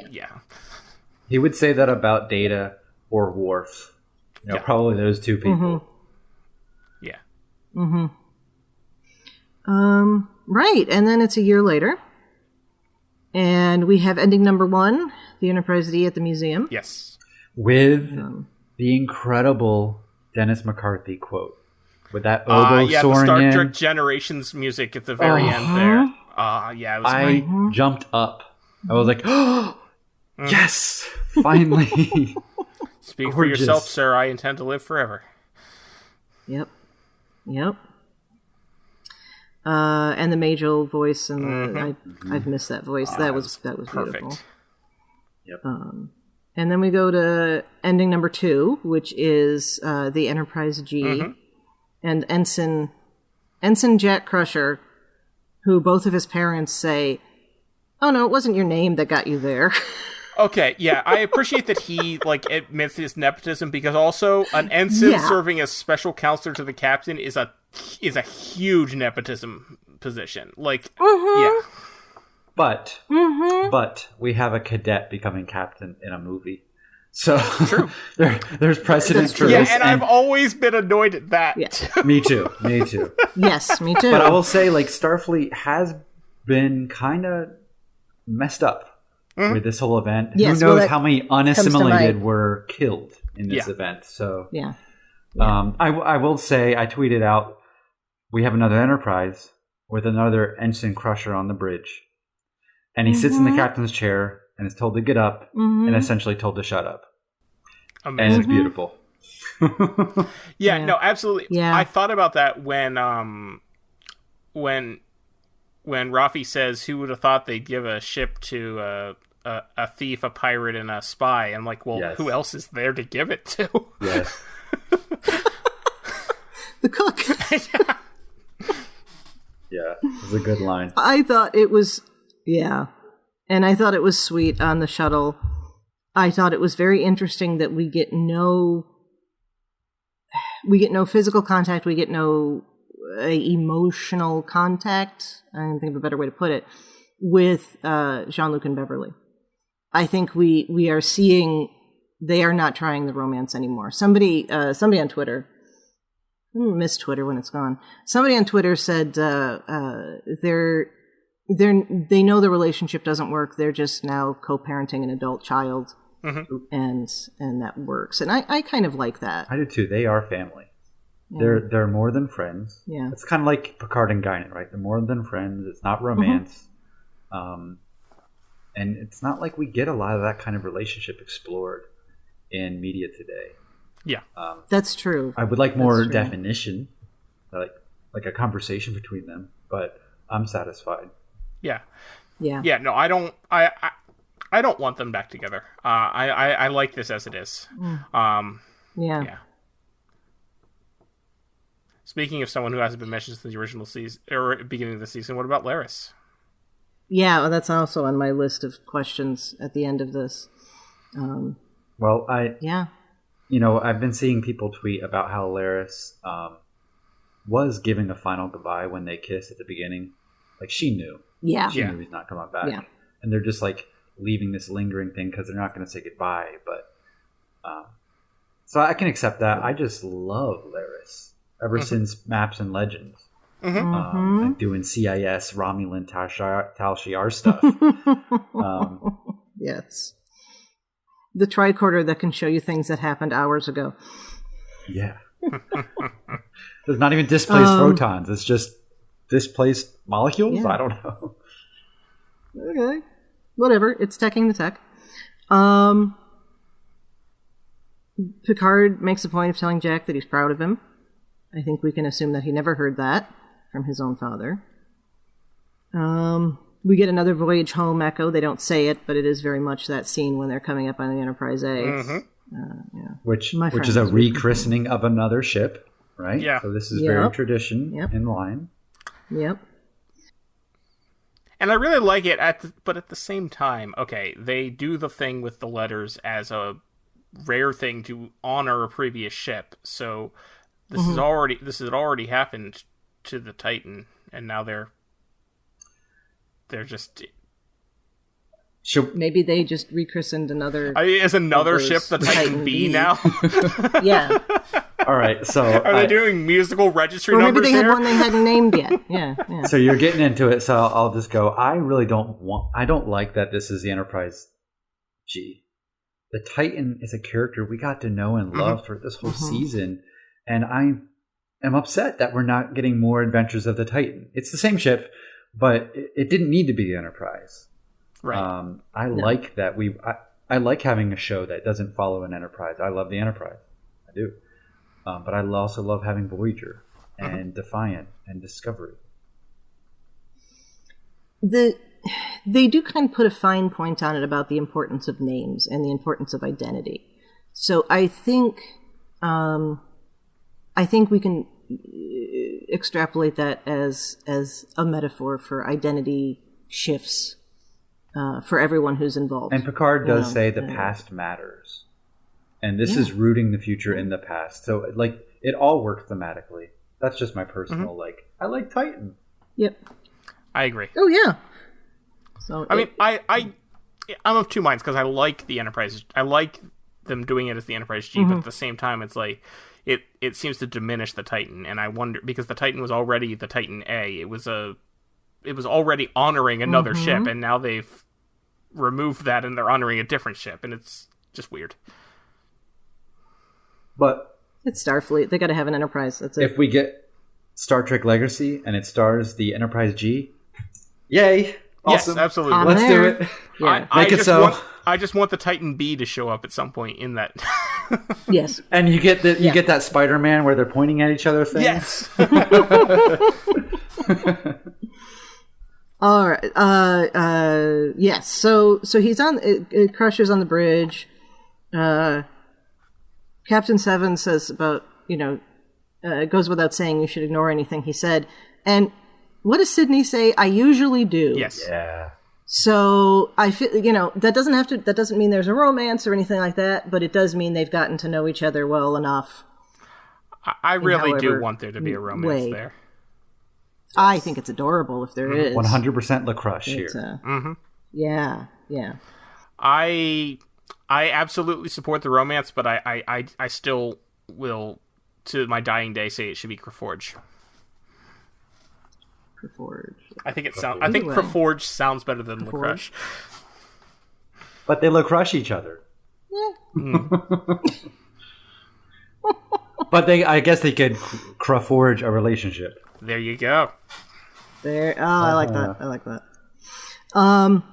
He would say that about Data or Worf. Probably those two people. Yeah. Right, and then it's a year later. And we have ending number 1, the Enterprise D at the museum. Yes. With the incredible Dennis McCarthy quote. With that oboe the soaring Star in. Trek Generations music at the very end there. It was great. I jumped up. I was like, oh, yes, finally. Speak for yourself, sir. I intend to live forever. Yep. And the Majel voice, and I've missed that voice. That was beautiful. Perfect. Yep. And then we go to ending number 2, which is the Enterprise G, and Ensign Jack Crusher, who both of his parents say, "Oh no, it wasn't your name that got you there." Okay, yeah, I appreciate that he admits his nepotism, because also an ensign serving as special counselor to the captain is a huge nepotism position. But we have a cadet becoming captain in a movie, so there's precedent for this. Yeah, and I've always been annoyed at that. Yeah. Me too. Yes, me too. But I will say, Starfleet has been kind of messed up with this whole event. Yes, Who knows how many unassimilated were killed in this event? So I will say, I tweeted out, we have another Enterprise with another ensign crusher on the bridge, and he sits in the captain's chair and is told to get up and essentially told to shut up. Amazing. And it's beautiful. No, absolutely. Yeah. I thought about that when Rafi says, "Who would have thought they'd give a ship to a thief, a pirate, and a spy?" I'm like, well, who else is there to give it to? Yes. The cook. Yeah, it was a good line. I thought it was, and I thought it was sweet on the shuttle. I thought it was very interesting that we get no physical contact, we get no emotional contact, I don't think of a better way to put it, with Jean-Luc and Beverly. I think we are seeing they are not trying the romance anymore. Somebody on Twitter, I miss Twitter when it's gone. Somebody on Twitter said they know the relationship doesn't work. They're just now co-parenting an adult child, and that works. And I kind of like that. I do too. They are family. Yeah. They're more than friends. Yeah, it's kind of like Picard and Guinan, right? They're more than friends. It's not romance, and it's not like we get a lot of that kind of relationship explored in media today. Yeah, that's true. I would like more definition, like a conversation between them. But I'm satisfied. Yeah. No, I don't. I don't want them back together. I like this as it is. Yeah. Speaking of someone who hasn't been mentioned since the original season or beginning of the season, what about Laris? Yeah, that's also on my list of questions at the end of this. Well, Yeah. I've been seeing people tweet about how Laris was giving a final goodbye when they kissed at the beginning. Like, she knew. Yeah. She knew he's not coming back. Yeah. And they're just, like, leaving this lingering thing because they're not going to say goodbye. But so I can accept that. I just love Laris ever since Maps and Legends. And doing CIS Romulan Tal Shiar stuff. Yes. The tricorder that can show you things that happened hours ago. Yeah. There's not even displaced photons. It's just displaced molecules? Yeah. I don't know. Okay. Whatever. It's teching the tech. Picard makes a point of telling Jack that he's proud of him. I think we can assume that he never heard that from his own father. We get another voyage home echo. They don't say it, but it is very much that scene when they're coming up on the Enterprise A. Which is a rechristening of another ship, right? Yeah. So this is very tradition in line. Yep. And I really like it, but at the same time, okay, they do the thing with the letters as a rare thing to honor a previous ship. So this has already happened to the Titan, and now they're just. Maybe they just rechristened another. Is another ship the Titan B now? Yeah. All right, so are they doing musical registry or numbers maybe they here? had one they hadn't named yet. Yeah. So you're getting into it, so I'll just go. I don't like that this is the Enterprise G. The Titan is a character we got to know and love for this whole season, and I am upset that we're not getting more adventures of the Titan. It's the same ship, but it didn't need to be the Enterprise. Right. I like that I like having a show that doesn't follow an Enterprise. I love the Enterprise. I do. But I also love having Voyager and Defiant and Discovery. They do kind of put a fine point on it about the importance of names and the importance of identity. So I think we can extrapolate that as a metaphor for identity shifts for everyone who's involved. And Picard does say the past matters. And this is rooting the future in the past. So, like, it all works thematically. That's just my personal, I like Titan. Yep. I agree. Oh, yeah. So I mean, I'm of two minds, because I like the Enterprise. I like them doing it as the Enterprise G, but at the same time, it's like, it seems to diminish the Titan. And I wonder, because the Titan was already the Titan A. It was already honoring another ship, and now they've removed that and they're honoring a different ship, and it's just weird. But it's Starfleet. They got to have an Enterprise. That's it. If we get Star Trek Legacy and it stars the Enterprise G, yay! Awesome. Yes, absolutely. Let's do it. Yeah. I just want the Titan B to show up at some point in that. Yes. And you get that Spider-Man where they're pointing at each other thing. Yes. All right. Yes. So he's on. Crusher's on the bridge. Captain Seven says about, it goes without saying you should ignore anything he said. And what does Sydney say? I usually do. Yes. Yeah. So I feel, that doesn't mean there's a romance or anything like that, but it does mean they've gotten to know each other well enough. I really do want there to be a romance there. I think it's adorable if there is. 100% LaCrush here. Yeah. I absolutely support the romance, but I still will, to my dying day, say it should be Creforge. Creforge. I think Creforge sounds better than LaCrush. But they LaCrush each other. Yeah. But I guess they could Creforge a relationship. There you go. I like that.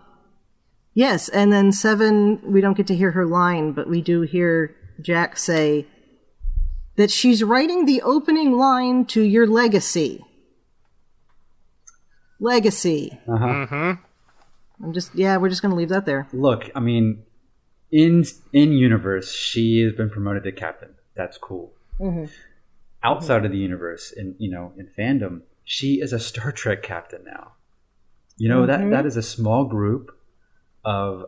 Yes, and then Seven, we don't get to hear her line, but we do hear Jack say that she's writing the opening line to your legacy. Legacy. We're just going to leave that there. Look, I mean, in universe, she has been promoted to captain. That's cool. Outside of the universe, in fandom, she is a Star Trek captain now. You know, that is a small group of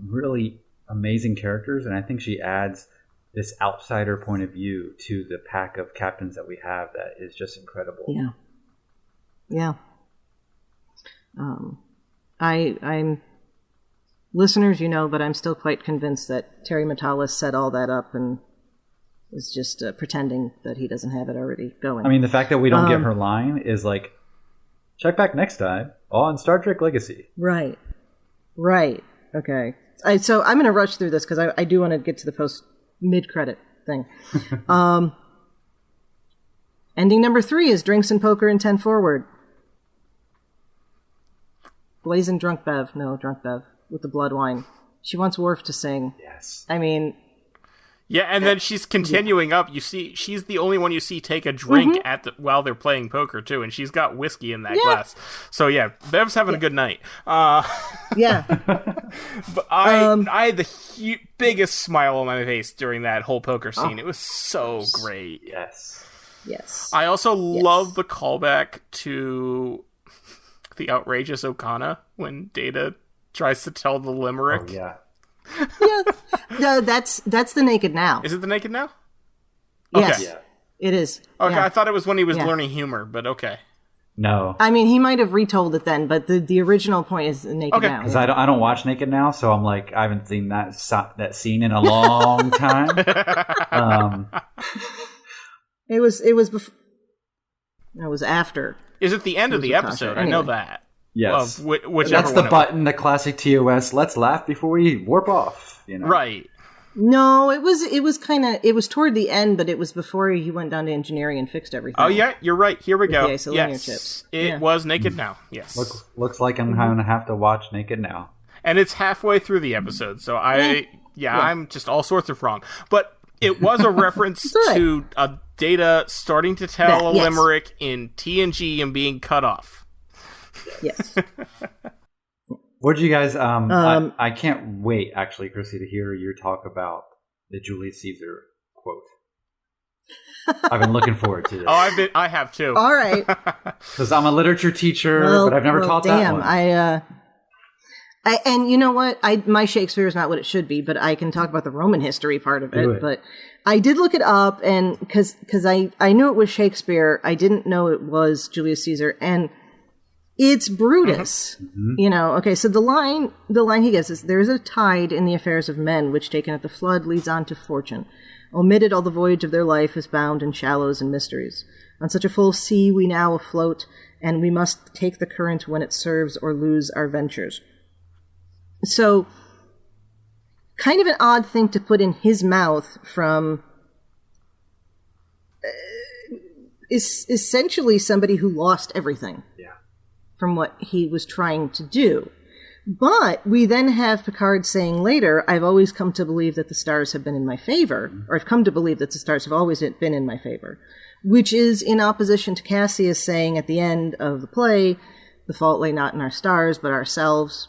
really amazing characters, and I think she adds this outsider point of view to the pack of captains that we have that is just incredible. Yeah. I'm listeners, but I'm still quite convinced that Terry Matalas set all that up and is just pretending that he doesn't have it already going. I mean, the fact that we don't get her line is like, check back next time on Star Trek Legacy. Right. Okay. So I'm going to rush through this because I do want to get to the mid-credit thing. Ending number 3 is Drinks and Poker and 10 Forward. Blazing Drunk Bev with the blood wine. She wants Worf to sing. Yes. I mean... Yeah, and then she's continuing up. You see, she's the only one you see take a drink while they're playing poker, too, and she's got whiskey in that glass. So, yeah, Bev's having a good night. Yeah. But I had the biggest smile on my face during that whole poker scene. It was so great. Yes. I also love the callback to the outrageous Okana when Data tries to tell the limerick. Oh, yeah. No, that's the Naked Now. Is it the Naked Now? Yes, Yeah. It is. Okay, yeah. I thought it was when he was learning humor, but okay. No. I mean, he might have retold it then, but the original point is the Naked Now. Because I don't watch Naked Now, so I'm like, I haven't seen that scene in a long time. It was before. It was after. Is it the end of the episode? Anyway. I know that. Yes. Whichever That's the button, the classic TOS. Let's laugh before we warp off. Right. No, it was toward the end, but it was before he went down to engineering and fixed everything. Oh yeah, you're right. Here we go. The isolinear chips. It was Naked Now. Yes. Looks like I'm going to have to watch Naked Now. And it's halfway through the episode, so I'm just all sorts of wrong. But it was a reference to a Data starting to tell a limerick in TNG and being cut off. Yes. What did you guys? I can't wait, actually, Chrissie, to hear your talk about the Julius Caesar quote. I've been looking forward to this. I have too. All right. Because I'm a literature teacher, but I've never taught that one. And you know what? My Shakespeare is not what it should be, but I can talk about the Roman history part of it. But I did look it up, and because I knew it was Shakespeare, I didn't know it was Julius Caesar, and it's Brutus. Okay, so the line he gives is, "There is a tide in the affairs of men, which taken at the flood leads on to fortune. Omitted all the voyage of their life is bound in shallows and mysteries. On such a full sea we now afloat, and we must take the current when it serves or lose our ventures." So, kind of an odd thing to put in his mouth from is essentially somebody who lost everything. From what he was trying to do. But we then have Picard saying later, "I've always come to believe that the stars have been in my favor," or "I've come to believe that the stars have always been in my favor," which is in opposition to Cassius saying at the end of the play, "The fault lay not in our stars, but ourselves."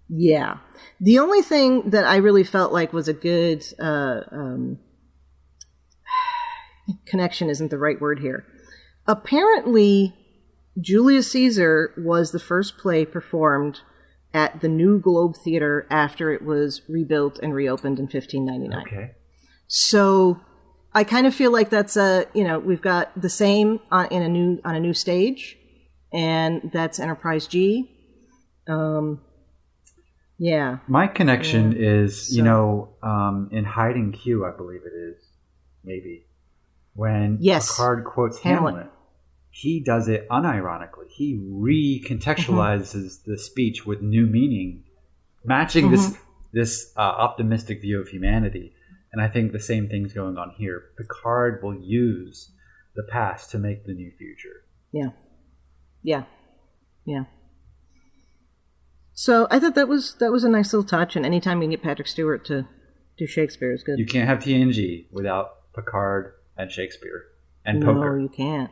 Yeah. The only thing that I really felt like was a good connection isn't the right word here. Apparently, Julius Caesar was the first play performed at the New Globe Theater after it was rebuilt and reopened in 1599. Okay. So I kind of feel like that's we've got the same on a new stage, and that's Enterprise G. Yeah. My connection is, in Hiding Q, I believe it is, maybe, when Picard quotes Hamlet. He does it unironically. He recontextualizes the speech with new meaning, matching this optimistic view of humanity. And I think the same thing's going on here. Picard will use the past to make the new future. Yeah. So I thought that was a nice little touch. And anytime you can get Patrick Stewart to do Shakespeare is good. You can't have TNG without Picard and Shakespeare and poker. No, you can't.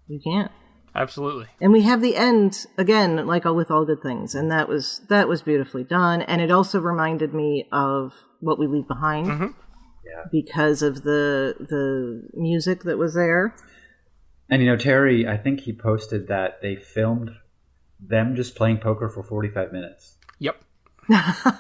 You can't. Absolutely. And we have the end again, like with all good things, and that was beautifully done. And it also reminded me of What We Leave Behind, because of the music that was there. And Terry, I think he posted that they filmed them just playing poker for 45 minutes. Yep.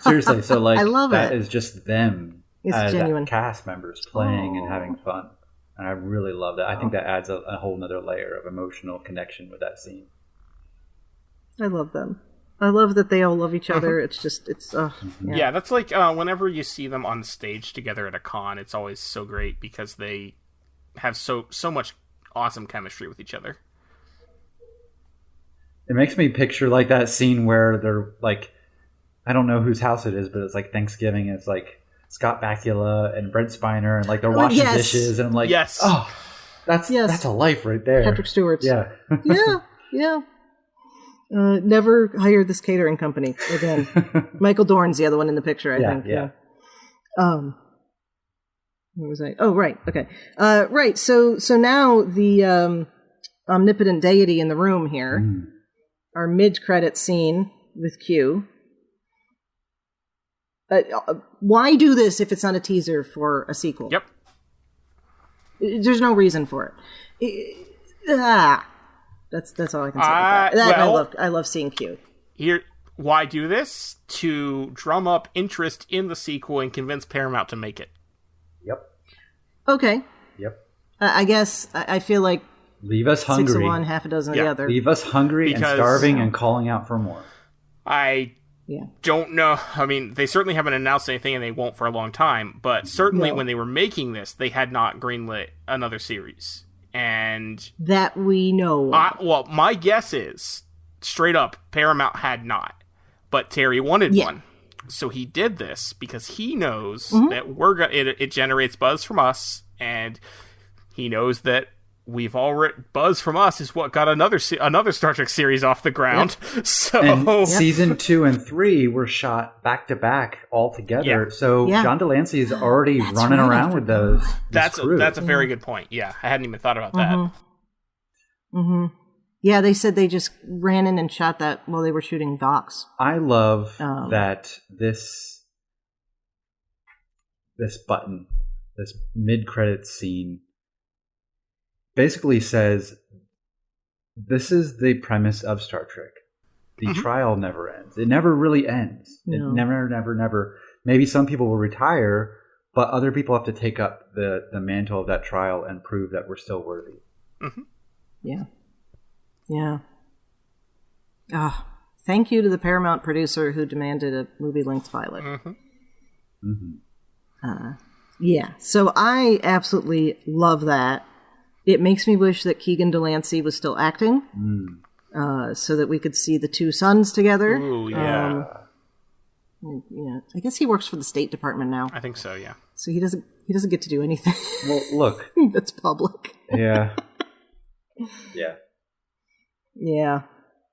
Seriously, so I love that it. is just them It's as genuine. cast members playing and having fun. And I really love that. I think that adds a whole nother layer of emotional connection with that scene. I love them. I love that they all love each other. It's just, Yeah, that's like whenever you see them on stage together at a con, it's always so great because they have so much awesome chemistry with each other. It makes me picture like that scene where they're like, I don't know whose house it is, but it's like Thanksgiving. And it's like Scott Bakula and Brent Spiner, and like they're washing dishes, and I'm like, yes, oh, that's a life right there. Patrick Stewart's. Yeah, yeah. Never hire this catering company again. Michael Dorn's the other one in the picture, I think. Yeah. Where was I? Oh, right. Okay. Right. So now the omnipotent deity in the room here, our mid-credit scene with Q. Why do this if it's not a teaser for a sequel? Yep. There's no reason for it. That's all I can say about that. I love seeing Q. Here, why do this? To drum up interest in the sequel and convince Paramount to make it. Yep. Okay. Yep. I guess I feel like leave us hungry. 6 of one, half a dozen of the other. Leave us hungry and starving and calling out for more. I don't know. I mean, they certainly haven't announced anything, and they won't for a long time. But certainly, when they were making this, they had not greenlit another series. And that we know of. Well, my guess is, straight up, Paramount had not. But Terry wanted one. So he did this because he knows that it generates buzz from us, and he knows that we've already buzz from us is what got another Star Trek series off the ground. Yep. So and season 2 and 3 were shot back to back all together. Yeah. So John Delancey's already running around with those. That's a very good point. Yeah, I hadn't even thought about that. Mm-hmm. Yeah, they said they just ran in and shot that while they were shooting Vox. I love that this button, this mid-credits scene, basically says, this is the premise of Star Trek. The trial never ends. It never really ends. No. It never. Maybe some people will retire, but other people have to take up the mantle of that trial and prove that we're still worthy. Mm-hmm. Yeah. Thank you to the Paramount producer who demanded a movie-length pilot. So I absolutely love that. It makes me wish that Keegan Delancey was still acting, so that we could see the two sons together. Ooh, yeah. I guess he works for the State Department now. I think so, yeah. So he doesn't get to do anything. Well, look, that's public. Yeah. Yeah.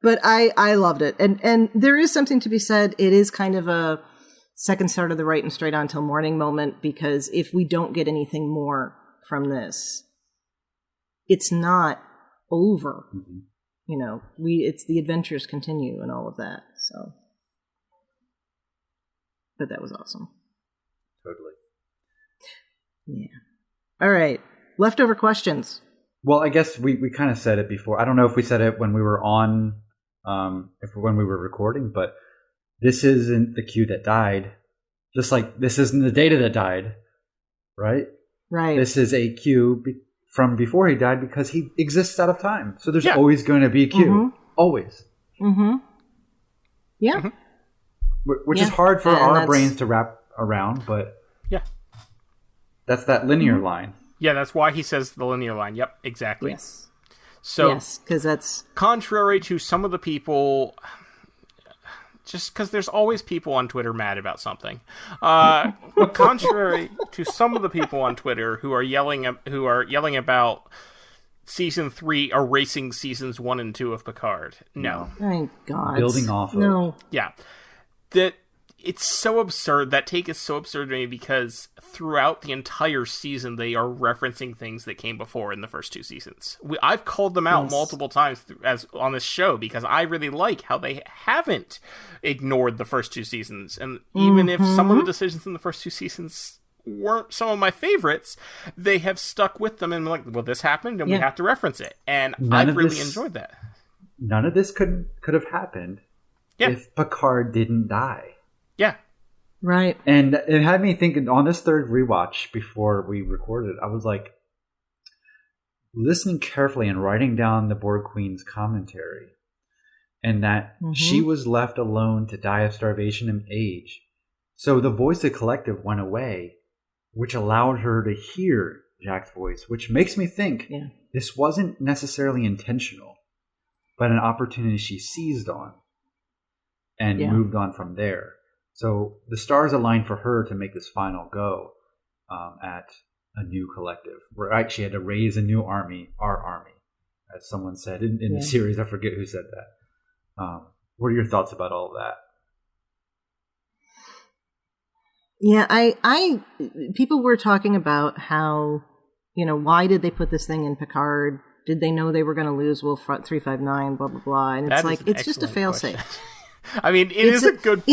But I loved it. And there is something to be said. It is kind of a second start of the right and straight on till morning moment, because if we don't get anything more from this, it's not over. It's the adventures continue and all of that. So, but that was awesome. Totally. Yeah. All right. Leftover questions. Well, I guess we kind of said it before. I don't know if we said it when we were on, when we were recording, but this isn't the Q that died. Just like this isn't the Data that died, right? Right. This is a Q from before he died because he exists out of time. So there's always going to be a Q. Always. Yeah. Which is hard for our brains to wrap around, but that's that linear line. Yeah, that's why he says the linear line. Yep, exactly. Yes. So, because that's contrary to some of the people, just because there's always people on Twitter mad about something. Contrary to some of the people on Twitter who are yelling about season 3 erasing seasons 1 and 2 of Picard. No. Thank God. Building off of. No. Yeah. It's so absurd. That take is so absurd to me because throughout the entire season, they are referencing things that came before in the first 2 seasons. I've called them out multiple times on this show because I really like how they haven't ignored the first 2 seasons. And even if some of the decisions in the first 2 seasons weren't some of my favorites, they have stuck with them and been like, well, this happened and we have to reference it. And I've really enjoyed that. None of this could have happened if Picard didn't die. Yeah. Right. And it had me thinking on this third rewatch before we recorded, I was like listening carefully and writing down the Borg Queen's commentary, and that she was left alone to die of starvation and age. So the voice of collective went away, which allowed her to hear Jack's voice, which makes me think this wasn't necessarily intentional, but an opportunity she seized on and moved on from there. So the stars aligned for her to make this final go at a new collective, where she had to raise a new army, our army, as someone said in the series. I forget who said that. What are your thoughts about all of that? Yeah, I people were talking about how, why did they put this thing in Picard? Did they know they were going to lose Wolf 359, blah, blah, blah. And it's like, it's just a fail-safe. I mean, it is a good...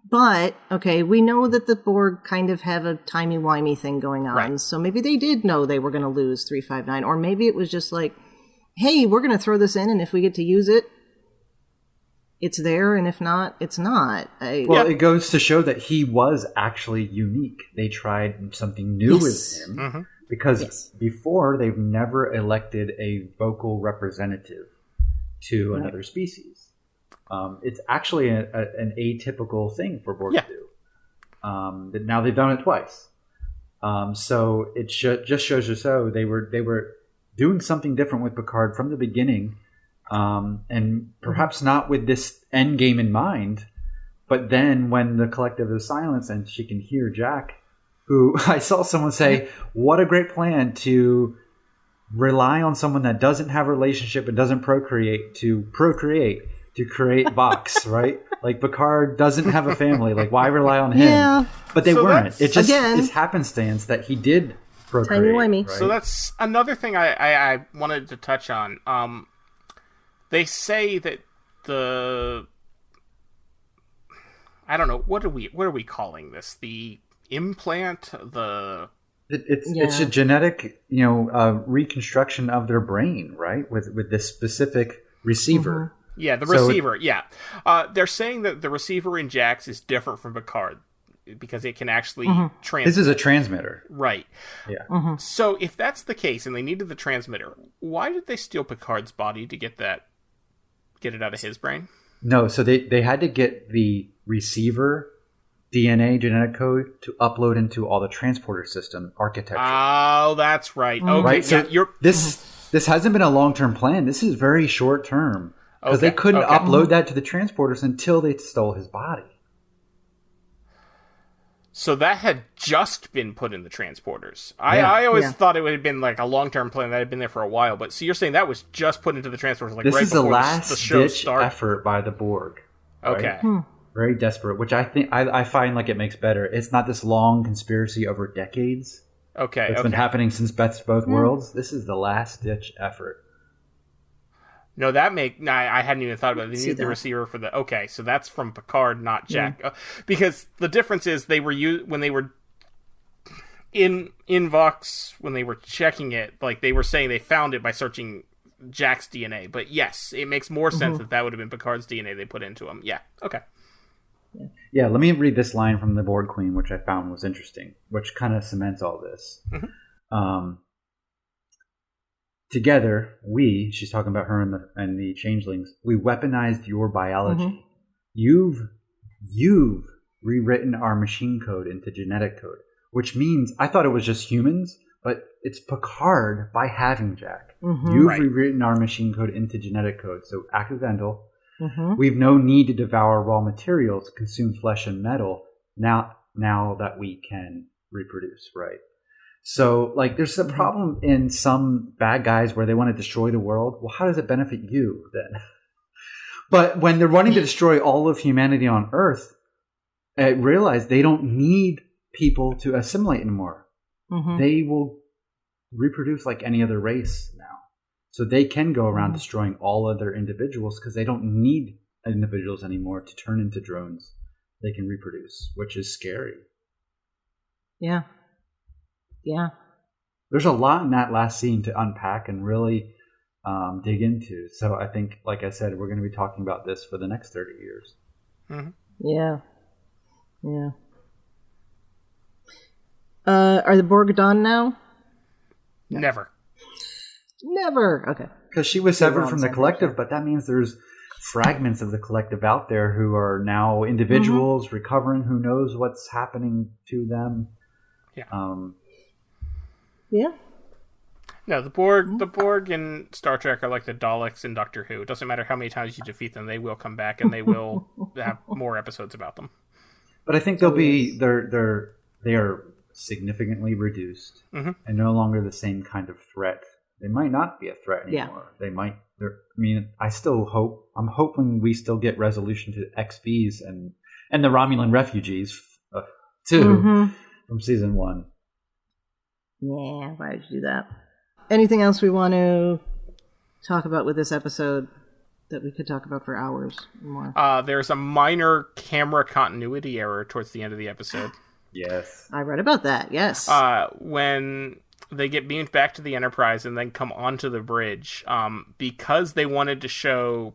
But, okay, we know that the Borg kind of have a timey-wimey thing going on. Right. So maybe they did know they were going to lose 359. Or maybe it was just like, hey, we're going to throw this in, and if we get to use it, it's there, and if not, it's not. It goes to show that he was actually unique. They tried something new with him. Mm-hmm. Because before, they've never elected a vocal representative to another species. It's actually an atypical thing for Borg to do. But now they've done it twice. So it just shows you so they were doing something different with Picard from the beginning, and perhaps not with this end game in mind. But then when the collective is silenced and she can hear Jack, who I saw someone say, what a great plan to rely on someone that doesn't have a relationship and doesn't procreate to create Vox, right? Like Picard doesn't have a family. Like why rely on him? Yeah. But they weren't. It just it's happenstance that he did procreate. Timey-wimey. Right? So that's another thing I wanted to touch on. They say that I don't know, what are we calling this? The implant, it's a genetic reconstruction of their brain, right, with this specific receiver. The receiver. They're saying that the receiver in Jax is different from Picard because it can actually transmit. This is a transmitter, right? So if that's the case and they needed the transmitter, why did they steal Picard's body to get it out of his brain? No, so they had to get the receiver DNA genetic code to upload into all the transporter system architecture. Oh, that's right. Okay, right? So this hasn't been a long-term plan. This is very short-term because they couldn't upload that to the transporters until they stole his body. So that had just been put in the transporters. I always thought it would have been like a long-term plan that had been there for a while. But so you're saying that was just put into the transporters, like this right is before the last the show ditch started. Effort by the Borg. Right? Okay. Very desperate, which I think I find like it makes better. It's not this long conspiracy over decades. Okay. It's been happening since Best of Both Worlds. This is the last ditch effort. No, I hadn't even thought about it. They needed the receiver for the... Okay, so that's from Picard, not Jack. Because the difference is they were when they were in Vox, when they were checking it, like they were saying they found it by searching Jack's DNA. But yes, it makes more sense that would have been Picard's DNA they put into him. Yeah, okay. Yeah, let me read this line from the Borg Queen, which I found was interesting, which kind of cements all this. Together, she's talking about her and the changelings, we weaponized your biology. You've rewritten our machine code into genetic code, which means I thought it was just humans, but it's Picard by having Jack. You've rewritten our machine code into genetic code, so accidental. We've no need to devour raw materials, consume flesh and metal now that we can reproduce, right? So, like, there's a problem in some bad guys where they want to destroy the world. Well, how does it benefit you then? But when they're wanting to destroy all of humanity on Earth, realize they don't need people to assimilate anymore. They will reproduce like any other race now. So they can go around destroying all other individuals because they don't need individuals anymore to turn into drones they can reproduce, which is scary. Yeah. Yeah. There's a lot in that last scene to unpack and really dig into. So I think, like I said, we're going to be talking about this for the next 30 years. Mm-hmm. Yeah. Yeah. Are the Borg done now? Never. Never. Okay. Because she was severed from the collective, but that means there's fragments of the collective out there who are now individuals recovering. Who knows what's happening to them? Yeah. Yeah. No, the Borg in Star Trek are like the Daleks in Doctor Who. It doesn't matter how many times you defeat them; they will come back, and they will have more episodes about them. But I think they are significantly reduced and no longer the same kind of threat. They might not be a threat anymore. They might. I mean, I'm hoping we still get resolution to XVs and the Romulan refugees too from season 1. Yeah, why did you do that? Anything else we want to talk about with this episode that we could talk about for hours or more? There's a minor camera continuity error towards the end of the episode. Yes. I read about that, yes. When they get beamed back to the Enterprise and then come onto the bridge, because they wanted to show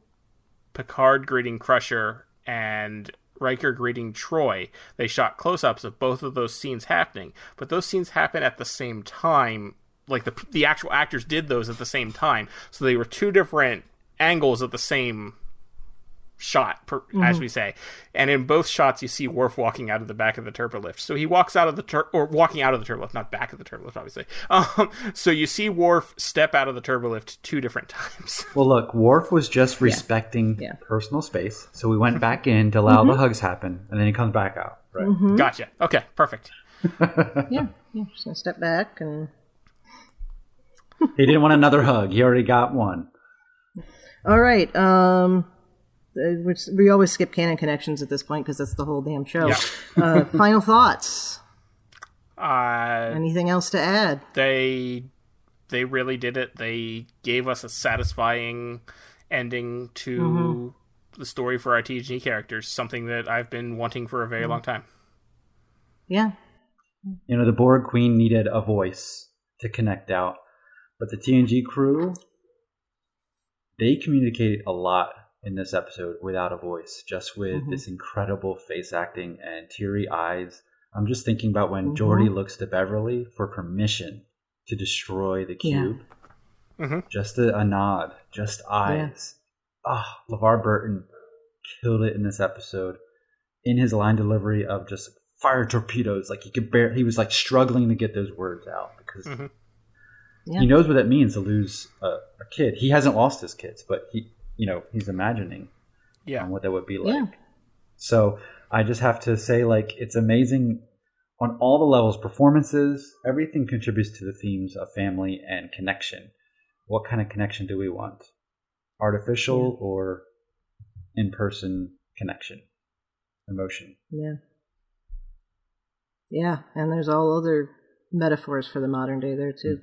Picard greeting Crusher and Riker greeting Troy, they shot close-ups of both of those scenes happening. But those scenes happen at the same time. Like, the actual actors did those at the same time. So they were two different angles of the same shot, as we say. And in both shots, you see Worf walking out of the back of the turbolift. So he walks out of the walking out of the turbolift, not back of the turbolift, obviously. So you see Worf step out of the turbolift 2 different times. Well, look, Worf was just respecting personal space. So we went back in to allow the hugs happen, and then he comes back out. Right? Gotcha. Okay, perfect. Yeah, just gonna step back and... He didn't want another hug. He already got one. All right. We always skip canon connections at this point because that's the whole damn show. Yeah. Final thoughts. Anything else to add? They really did it. They gave us a satisfying ending to the story for our TNG characters, something that I've been wanting for a very long time. Yeah. You know, the Borg Queen needed a voice to connect out. But the TNG crew, they communicated a lot in this episode without a voice, just with this incredible face acting and teary eyes. I'm just thinking about when Geordi looks to Beverly for permission to destroy the cube. Yeah. Just a nod, just eyes. LeVar Burton killed it in this episode. In his line delivery of just fire torpedoes, like he was like struggling to get those words out because he knows what that means to lose a kid. He hasn't lost his kids, but he's imagining what that would be like. Yeah. So I just have to say, like, it's amazing on all the levels, performances, everything contributes to the themes of family and connection. What kind of connection do we want? Artificial or in-person connection? Emotion. Yeah. Yeah, and there's all other metaphors for the modern day there too.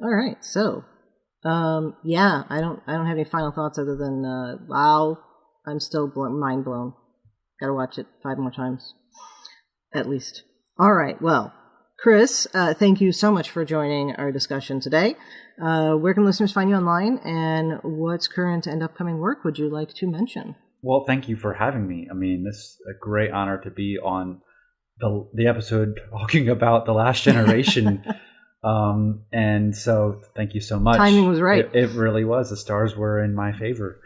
All right, so I don't have any final thoughts other than wow, I'm still mind blown. Got to watch it 5 more times, at least. All right, well, Chris, thank you so much for joining our discussion today. Where can listeners find you online, and what's current and upcoming work would you like to mention? Well, thank you for having me. I mean, this is a great honor to be on the episode talking about The Last Generation. And so thank you so much. Timing was right. It really was. The stars were in my favor.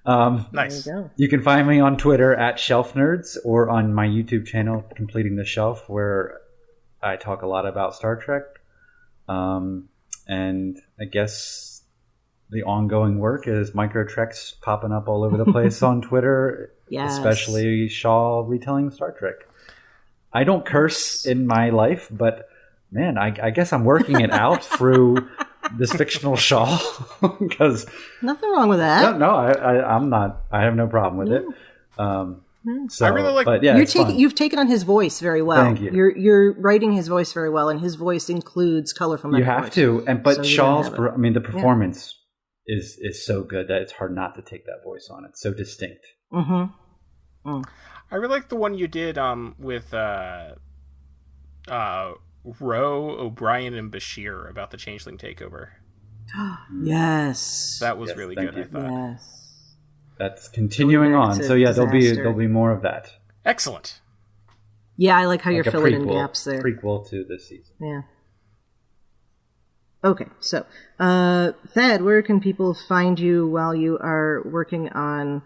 Nice. There you go. You can find me on Twitter at Shelf Nerds or on my YouTube channel, Completing the Shelf, where I talk a lot about Star Trek. And I guess the ongoing work is Micro-Treks popping up all over the place on Twitter, especially Shaw retelling Star Trek. I don't curse in my life, but man, I guess I'm working it out through this fictional Shaw because nothing wrong with that. No, I'm not. I have no problem with it. So I really like. But yeah, you've taken on his voice very well. Thank you. You're writing his voice very well, and his voice includes colorful metaphors. You have to, but so Shaw's. I mean, the performance is so good that it's hard not to take that voice on. It's so distinct. I really like the one you did with Roe, O'Brien, and Bashir about the Changeling takeover. Yes. That was really good, I thought. Yes. That's continuing on. So yeah, there'll be more of that. Excellent. Yeah, I like how you're a filling in prequel- gaps there. Prequel to this season. Yeah. Okay, so, Thad, where can people find you while you are working on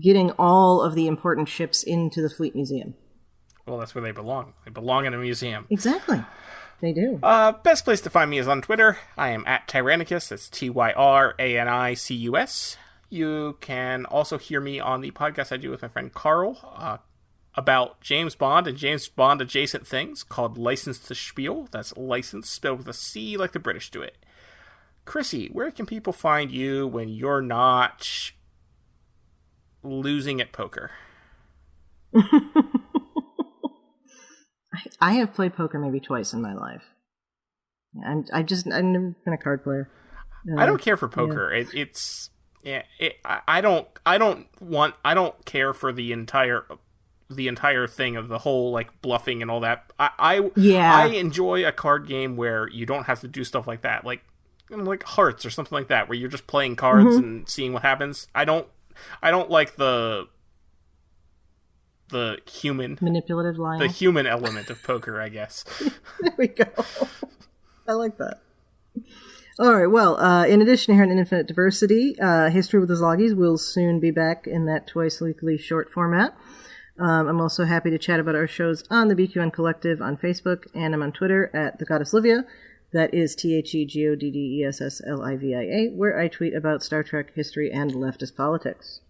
getting all of the important ships into the Fleet Museum? Well, that's where they belong. They belong in a museum. Exactly. They do. Best place to find me is on Twitter. I am at Tyrannicus. That's Tyranicus. You can also hear me on the podcast I do with my friend Carl about James Bond and James Bond adjacent things called License to Spiel. That's license spelled with a C like the British do it. Chrissie, where can people find you when you're not losing at poker? I have played poker maybe twice in my life. I've never been a card player. I don't care for poker. Yeah. I don't care for the entire thing of the whole like bluffing and all that. I enjoy a card game where you don't have to do stuff like that, like Hearts or something like that, where you're just playing cards and seeing what happens. I don't like the human manipulative line. The human element of poker, I guess. There we go. I like that. All right, well, in addition to here in Infinite Diversity, History with the Szilagyi will soon be back in that twice-weekly short format. I'm also happy to chat about our shows on the BQN Collective on Facebook, and I'm on Twitter at The Goddess Livia. That is TheGoddessLivia, where I tweet about Star Trek history and leftist politics.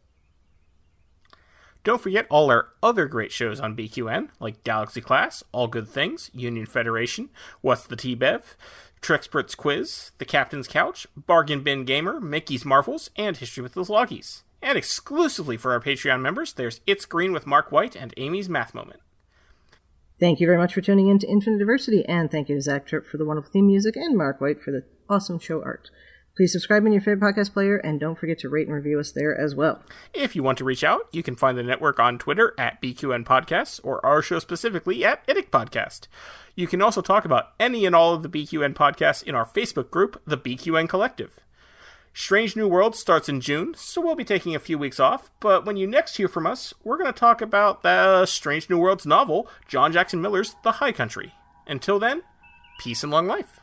Don't forget all our other great shows on BQN, like Galaxy Class, All Good Things, Union Federation, What's the T-Bev, Trexpert's Quiz, The Captain's Couch, Bargain Bin Gamer, Mickey's Marvels, and History with the Szilagyi. And exclusively for our Patreon members, there's It's Green with Mark White and Amy's Math Moment. Thank you very much for tuning in to Infinite Diversity, and thank you to Zach Tripp for the wonderful theme music and Mark White for the awesome show art. Please subscribe in your favorite podcast player, and don't forget to rate and review us there as well. If you want to reach out, you can find the network on Twitter at BQN Podcasts, or our show specifically at IDIC Podcast. You can also talk about any and all of the BQN podcasts in our Facebook group, the BQN Collective. Strange New Worlds starts in June, so we'll be taking a few weeks off, but when you next hear from us, we're going to talk about the Strange New Worlds novel, John Jackson Miller's The High Country. Until then, peace and long life.